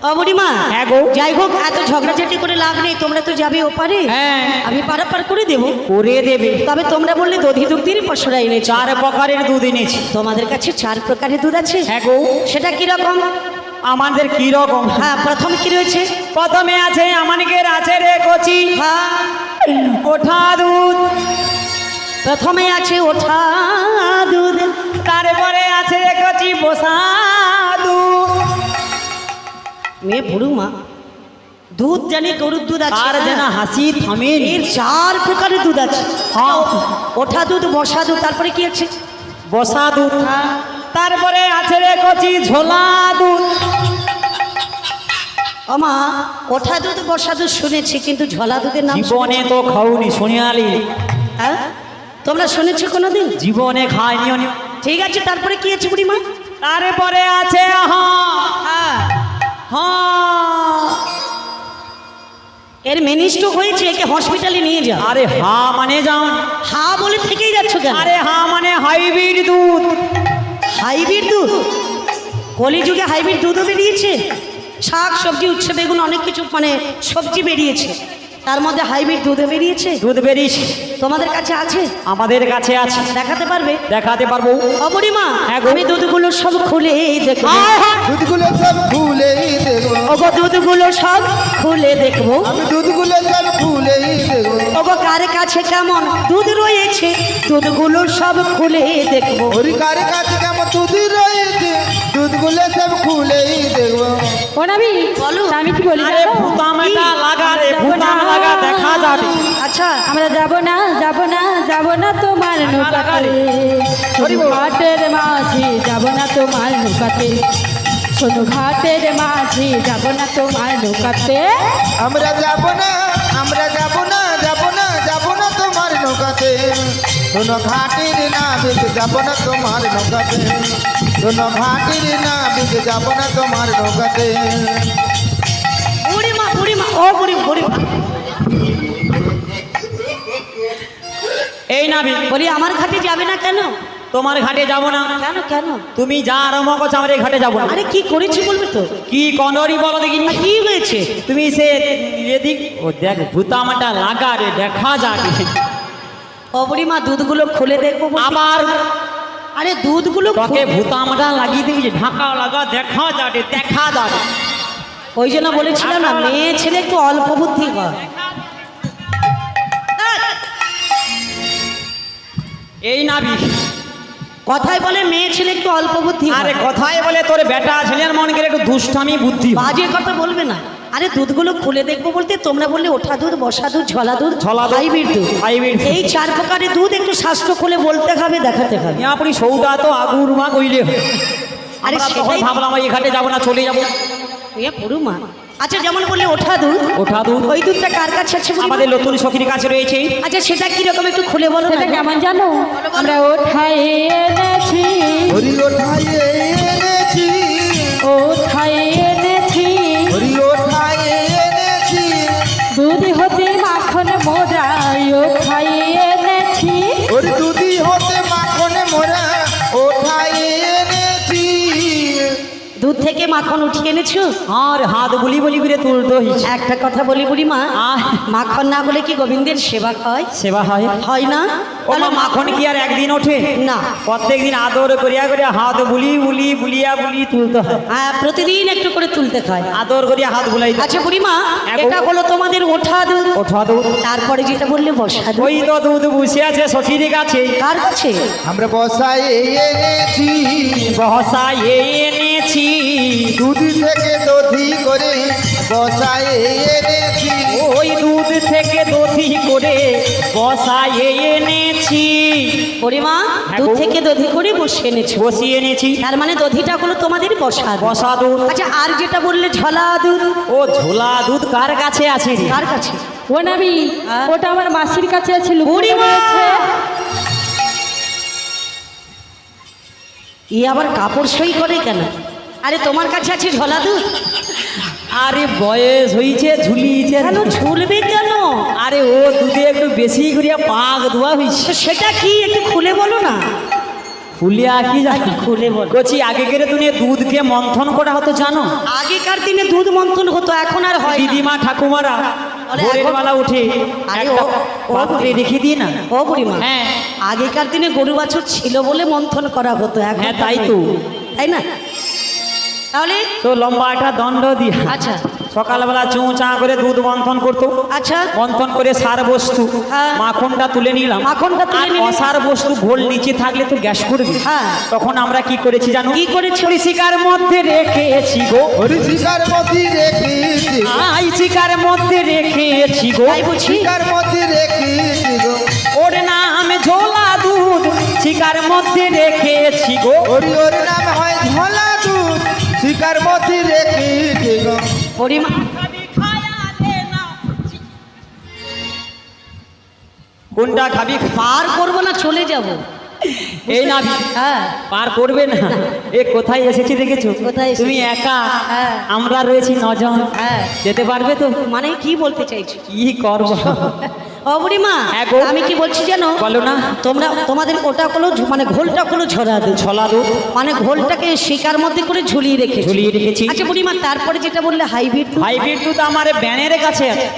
Speaker 1: ও বুড়িমা,
Speaker 3: হ্যাঁ গো।
Speaker 1: যাই হোক, এত ঝগড়াঝাটি করে লাভ নেই, তোমরা তো যাবে ওপারে,
Speaker 3: হ্যাঁ,
Speaker 1: আমি পারাপার করে দেবো।
Speaker 3: করে দেবে।
Speaker 1: তবে তোমরা বললে দধি দুগ্ধের পশরা এনেছো,
Speaker 3: 4 প্রকারের দুধ এনেছি।
Speaker 1: তোমাদের কাছে 4 প্রকারের দুধ আছে?
Speaker 3: হ্যাঁ গো।
Speaker 1: সেটা কিরকম?
Speaker 3: আমাদের কি রকম?
Speaker 1: হ্যাঁ, প্রথম কি রয়েছে?
Speaker 3: প্রথমে আছে আমাদের আছে রে কচি
Speaker 1: হ্যাঁ,
Speaker 3: ওঠা দুধ,
Speaker 1: প্রথমে আছে ওঠা দুধ,
Speaker 3: তারপরে আছে রে কচি বসা দুধ।
Speaker 1: মেয়ে বুড়ুমা, দুধ জানি গরুর দুধ আছে,
Speaker 3: আর যেন হাসি থামে
Speaker 1: এর 4 প্রকারের দুধ আছে।
Speaker 3: হ্যাঁ।
Speaker 1: ওঠা দুধ, বসা দুধ, তারপরে কি আছে?
Speaker 3: বসা দুধ, তারপরে আছে রে কচি ঝোলা দুধ।
Speaker 1: আমা, ওঠা দুধ বসা দুধ শুনেছি, কিন্তু ঝোলা দুধের নাম
Speaker 3: জীবনে তো খাওনি শুনিয়ালি,
Speaker 1: হ্যাঁ, তোমরা শুনেছো কোনোদিন?
Speaker 3: জীবনে খাইনি।
Speaker 1: ঠিক আছে, তারপরে কি আছে বুড়িমা?
Speaker 3: তারপরে আছে
Speaker 1: হ্যাঁ,
Speaker 3: হ্যাঁ।
Speaker 1: এর মেনিস্ট্রোক হয়েছে, একে হসপিটালে নিয়ে যাও।
Speaker 3: আরে মানে যাও।
Speaker 1: হা বলে থেকেই যাচ্ছ কেন?
Speaker 3: আরে মানে হাইব্রিড দুধ।
Speaker 1: হাইব্রিড দুধ? কলিযুগে হাইব্রিড দুধও বেরিয়েছে, শাক সবজি উচ্ছে বেগুন অনেক কিছু মানে সবজি বেরিয়েছে, তার মধ্যে হাইব্রিড দুধও বেরিয়েছে।
Speaker 3: দুধ বেরিস
Speaker 1: তোমাদের কাছে আছে?
Speaker 3: আমাদের কাছে আছে।
Speaker 1: দেখাতে পারবে?
Speaker 3: দেখাতে পারবো।
Speaker 1: অবরিমা,
Speaker 3: হ্যাঁ গো।
Speaker 1: আমি দুধগুলো সব খুলে দেখবো।
Speaker 2: দুধগুলো সব খুলেই দেখবো,
Speaker 1: ওগো দুধগুলো সব খুলে দেখবো।
Speaker 2: আমি দুধগুলো সব খুলেই দেখবো।
Speaker 1: ওগো কার কাছে কেমন দুধ রয়েছে, দুধগুলো সব খুলে দেখবো।
Speaker 2: হরিকার কাছে কেমন দুধ রয়েছে, দুধগুলো সব খুলেই দেখবো।
Speaker 4: ও নাবি,
Speaker 1: বলো।
Speaker 4: আমি কি বলি
Speaker 3: আরে
Speaker 4: জানো?
Speaker 3: ভুতামটা লাগা রে, ভুতাম লাগা, দেখা যাবে।
Speaker 1: আচ্ছা,
Speaker 4: আমরা যাব না যাব না যাব না তোমার নৌকাতে, শোনো ঘাটের মাঝি যাব না তোমার নৌকাতে, শোনো ঘাটের মাঝি যাব না তোমার নৌকাতে।
Speaker 2: আমরা যাব না, আমরা যাব না, যাব না, যাব না তোমার নৌকাতে, শোনো ঘাটির না বিকে যাব না তোমার নৌকাতে, শোনো ঘাটির না বিকে যাব না তোমার নৌকাতে।
Speaker 1: বুড়িমা বুড়িমা, ও বুড়িমা,
Speaker 3: এই নাবি,
Speaker 1: বলি আমার ঘাটে যাবে না কেন?
Speaker 3: তোমার ঘাটে যাব না।
Speaker 1: কেন কেন?
Speaker 3: তুমি যা আরম্ভ করছো আমার এই ঘাটে যাবো না।
Speaker 1: আরে কি করেছি বলবে তো?
Speaker 3: কি কনরি বলো দেখিনি।
Speaker 1: আর কি হয়েছে?
Speaker 3: তুমি সে এদিক ও দেখ ভুতামটা লাগা রে, দেখা যাবে।
Speaker 1: ও বুড়িমা, দুধগুলো খুলে দেখবো বলতে-
Speaker 3: আবার
Speaker 1: আরে দুধগুলো
Speaker 3: তোকে ভুতামটা লাগিয়ে দিয়েছি, ঢাকা লাগা, দেখা যাবে, দেখা যাবে।
Speaker 1: ওই জন্য বলেছিলাম না, মেয়ে ছেলে একটু অল্প বুদ্ধি কর।
Speaker 3: এই নাবি,
Speaker 1: কথায় বলে মেয়ে ছেলে একটু অল্প বুদ্ধি কর।
Speaker 3: আরে কথাই বলে তোর বেটা ছেলের মন করে একটু দুষ্টামি বুদ্ধি হয়।
Speaker 1: বাজে কথা বলবে না। আরে দুধগুলো খুলে দেখবো বলতে তোমরা বললে ওঠা দুধ, বসা দুধ, ঝোলা দুধ,
Speaker 3: ঝোলা দুধ,
Speaker 1: হাইব্রিড দুধ।
Speaker 3: হাইব্রিড দুধ।
Speaker 1: এই 4 প্রকারের দুধ একটু স্বাস্থ্য খুলে বলতে হবে, দেখাতে হবে।
Speaker 3: আপনি সৌদা তো আগুর মা কইলে হয়।
Speaker 1: আরে
Speaker 3: আমরা তখন
Speaker 1: সেটাই-
Speaker 3: ভাবলাম এই ঘাটে যাবো না, চলে যাবো।
Speaker 1: এ বুড়ুমা, আচ্ছা যেমন বললে ওঠা দুধ,
Speaker 3: ওঠা দুধ
Speaker 1: ওই দুধটা কার কাছে আছে বুড়িমা?
Speaker 3: আমাদের নতুন সখীর কাছে রয়েছে।
Speaker 1: আচ্ছা সেটা কিরকম একটু খুলে বলো না।
Speaker 4: সেটা কেমন জানো? আমরা ওঠাই এনেছি,
Speaker 2: হরি ওঠাই এনেছি,
Speaker 4: ওঠাই এনেছি,
Speaker 2: হরি ওঠাই এনেছি,
Speaker 4: দুধ হতে মাখন মোড়াই ওঠাই এনেছি,
Speaker 2: হরি দুধি হতে মাখনে মোরা ওঠাই এনেছি।
Speaker 1: দুধ থেকে মাখন উঠিয়ে এনেছো?
Speaker 3: আর হাত বলি বলি করে তুলতে হয়েছে।
Speaker 1: একটা কথা বলি বুড়িমা,
Speaker 3: আহ,
Speaker 1: মাখন না বলে কি গোবিন্দের সেবা হয়?
Speaker 3: সেবা হয়।
Speaker 1: হয় না?
Speaker 3: ও মা, মাখন কি আর একদিন ওঠে?
Speaker 1: না।
Speaker 3: প্রত্যেক দিন আদর করিয়া করিয়া হাত বুলি বুলি বুলিয়া বুলি তুলতে হয়।
Speaker 1: হ্যাঁ, প্রতিদিন একটু করে তুলতে হয়।
Speaker 3: আদর করিয়া হাত বুলাই।
Speaker 1: আচ্ছা বুড়িমা,
Speaker 3: হ্যাঁ গো।
Speaker 1: এটা হলো তোমাদের ওঠা দুধ।
Speaker 3: ওঠা দুধ,
Speaker 1: তারপরে যেটা বললে বসা দুধ,
Speaker 3: ওই তো দুধ বসে আছে সখীর কাছে।
Speaker 1: কার কাছে?
Speaker 2: আমরা বসাই এনেছি,
Speaker 3: বহসা এনেছি,
Speaker 2: দুধি থেকে দধি করে বসাই এনেছি,
Speaker 3: ওই দুধ থেকে দধি করে বসা এনেছি। এনেছি।
Speaker 1: বুড়িমা
Speaker 3: হ্যাঁ
Speaker 1: দুধ
Speaker 3: গো।
Speaker 1: থেকে দধি করে বসিয়ে এনেছো,
Speaker 3: বসিয়ে এনেছি।
Speaker 1: তার মানে দধিটা হলো তোমাদের বসা দুধ।
Speaker 3: বসা দুধ।
Speaker 1: আচ্ছা আর যেটা বললে ঝলা দুধ
Speaker 3: ও ঝোলা দুধ কার কাছে আছে রে?
Speaker 1: কার কাছে?
Speaker 4: ও নাবি
Speaker 1: হ্যাঁ?
Speaker 4: ওটা আমার মাসির কাছে আছে, লুকিয়ে
Speaker 1: বুড়িমা!
Speaker 4: রয়েছে।
Speaker 1: ই আবার কাপড় সই করে কেন? আরে তোমার কাছে আছে ঝলা দুধ?
Speaker 3: আরে বয়স হয়েছে ঝুলিয়েছে।
Speaker 1: কেন ঝুলবে কেন?
Speaker 3: আরে ও দুধে একটু বেশি করিয়া পাক দেওয়া হয়েছে।
Speaker 1: তো সেটা কি একটু খুলে বলো না।
Speaker 3: ফুলিয়া কি জানি
Speaker 1: খুলে বল।
Speaker 3: কচি আগে কেড়ে তুমি দুধকে মন্থন করা হতো জানো?
Speaker 1: আগেকার দিনে দুধ মন্থন হতো, এখন আর হয় না।
Speaker 3: দিদিমা ঠাকুমারা
Speaker 1: আরে
Speaker 3: ভোরের
Speaker 1: এখন-
Speaker 3: বেলা উঠে
Speaker 1: আরে
Speaker 3: একটা
Speaker 1: ও
Speaker 3: পাত্রে রেখে দিই না।
Speaker 1: ও বুড়িমা,
Speaker 3: হ্যাঁ
Speaker 1: আগেকার দিনে গরু বাছুর ছিল বলে মন্থন করা হতো, এখন
Speaker 3: হ্যাঁ তাই তো।
Speaker 1: তাই না? তাহলে
Speaker 3: তো লম্বা একটা দণ্ড দিয়া
Speaker 1: আচ্ছা
Speaker 3: সকালবেলা চোঁ চা করে দুধ মন্থন করতো।
Speaker 1: আচ্ছা
Speaker 3: মন্থন করে সার বস্তু
Speaker 1: হ্যাঁ।
Speaker 3: মাখনটা তুলে নিলাম।
Speaker 1: মাখনটা তুলে
Speaker 3: আর
Speaker 1: নিলে?
Speaker 3: অসার বস্তু ঘোল নিচে থাকলে তো গ্যাস করবে।
Speaker 1: হ্যাঁ।
Speaker 3: তখন আমরা কি করেছি জানো?
Speaker 1: কি করেছো?
Speaker 3: পরিষ্কার মধ্যে রেখেছি গো।
Speaker 2: হরিশিকার মতি রেখেছি গো,
Speaker 3: আই শিকার মধ্যে রেখেছি গো।
Speaker 1: তাই বুঝি?
Speaker 2: শিকার মতি রেখেছি গো,
Speaker 3: ওর নাম ঝোলা দুধ শিকার মধ্যে রেখেছি গো।
Speaker 2: ওরি ওর নাম হয় ঝোলা দুধ, শিকার মতি রেখেছি গো।
Speaker 1: বুড়িমা
Speaker 3: কোনটা খাবি?
Speaker 1: পার করবো না চলে যাব?
Speaker 3: এই না
Speaker 1: হ্যাঁ
Speaker 3: পার করবে না। এ কোথায় এসেছি দেখেছো?
Speaker 1: কোথায় এসেছি?
Speaker 3: তুমি একা,
Speaker 1: হ্যাঁ।
Speaker 3: আমরা রয়েছি নজন।
Speaker 1: হ্যাঁ।
Speaker 3: যেতে পারবে তো?
Speaker 1: মানে কি বলতে চাইছো?
Speaker 3: কি করবো?
Speaker 1: ও বুড়িমা,
Speaker 3: হ্যাঁ গো।
Speaker 1: আমি কি বলছি জানো?
Speaker 3: বলো না।
Speaker 1: তোমরা তোমাদের ওটা হলো মানে ঘোলটা হলো ঝরা দুধ,
Speaker 3: ছলা দুধ
Speaker 1: মানে ঘোলটাকে শিকার মধ্যে করে ঝুলিয়ে রেখেছি।
Speaker 3: ঝুলিয়ে রেখেছি।
Speaker 1: আচ্ছা বুড়িমা, তারপরে যেটা বললে হাইব্রিড দুধ,
Speaker 3: হাইব্রিড দুধ আমার ব্যানের কাছে আছে।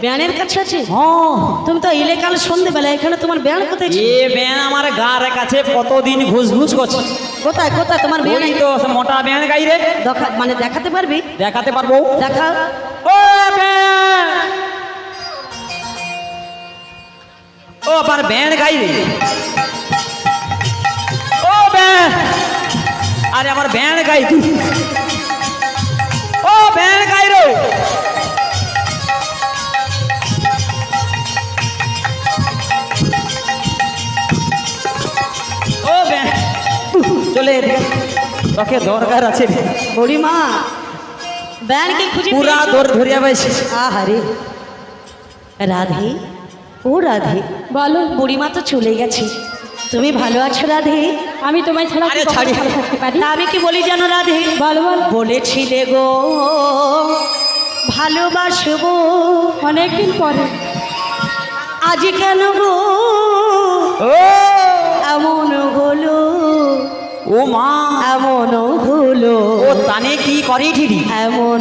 Speaker 1: ব্যানের কাছে আছে?
Speaker 3: হ্যাঁ।
Speaker 1: তুমি তো এলে কাল সন্ধ্যেবেলা, এখানে তোমার ব্যান কোথায় ছিল?
Speaker 3: এ ব্যান আমার গার কাছে কতদিন ঘুষ করছে।
Speaker 1: কোথায় কোথায় তোমার ব্যান?
Speaker 3: ওই তো মোটা ব্যান গাই রে।
Speaker 1: মানে দেখাতে পারবি?
Speaker 3: দেখাতে পারবো।
Speaker 1: দেখা।
Speaker 3: ও ব্যান, ও আমার ব্যান গাই রে। ও ব্যান, আরে আমার ব্যান গাই তুই। ও ব্যান গাই রে। ও ব্যান চলে রে, তোকে দরকার আছে রে।
Speaker 1: বুড়িমা ব্যানকে খুঁজে
Speaker 3: পুরা
Speaker 1: পেয়েছো?
Speaker 3: দৌড় ধরিয়া পাইছি।
Speaker 1: আহারে রাধে, ও রাধে,
Speaker 4: বলো
Speaker 1: বুড়িমা তো চলে গেছে, তুমি ভালো আছো রাধে?
Speaker 4: আমি তোমায় ছাড়া
Speaker 3: আরে
Speaker 4: কি কখনো
Speaker 3: ছাড়ি।
Speaker 4: ভালো থাকতে পারি?
Speaker 1: তা আমি কি বলি জানো রাধে?
Speaker 4: বলো বল,
Speaker 1: বলেছিলে গো ভালোবাসবো,
Speaker 4: অনেকদিন পরে
Speaker 1: আজ কেন গো
Speaker 3: ও
Speaker 1: এমন হলো,
Speaker 3: ও মা,
Speaker 1: এমন হলো,
Speaker 3: ও তানে কি করে ঠিকই?
Speaker 1: এমন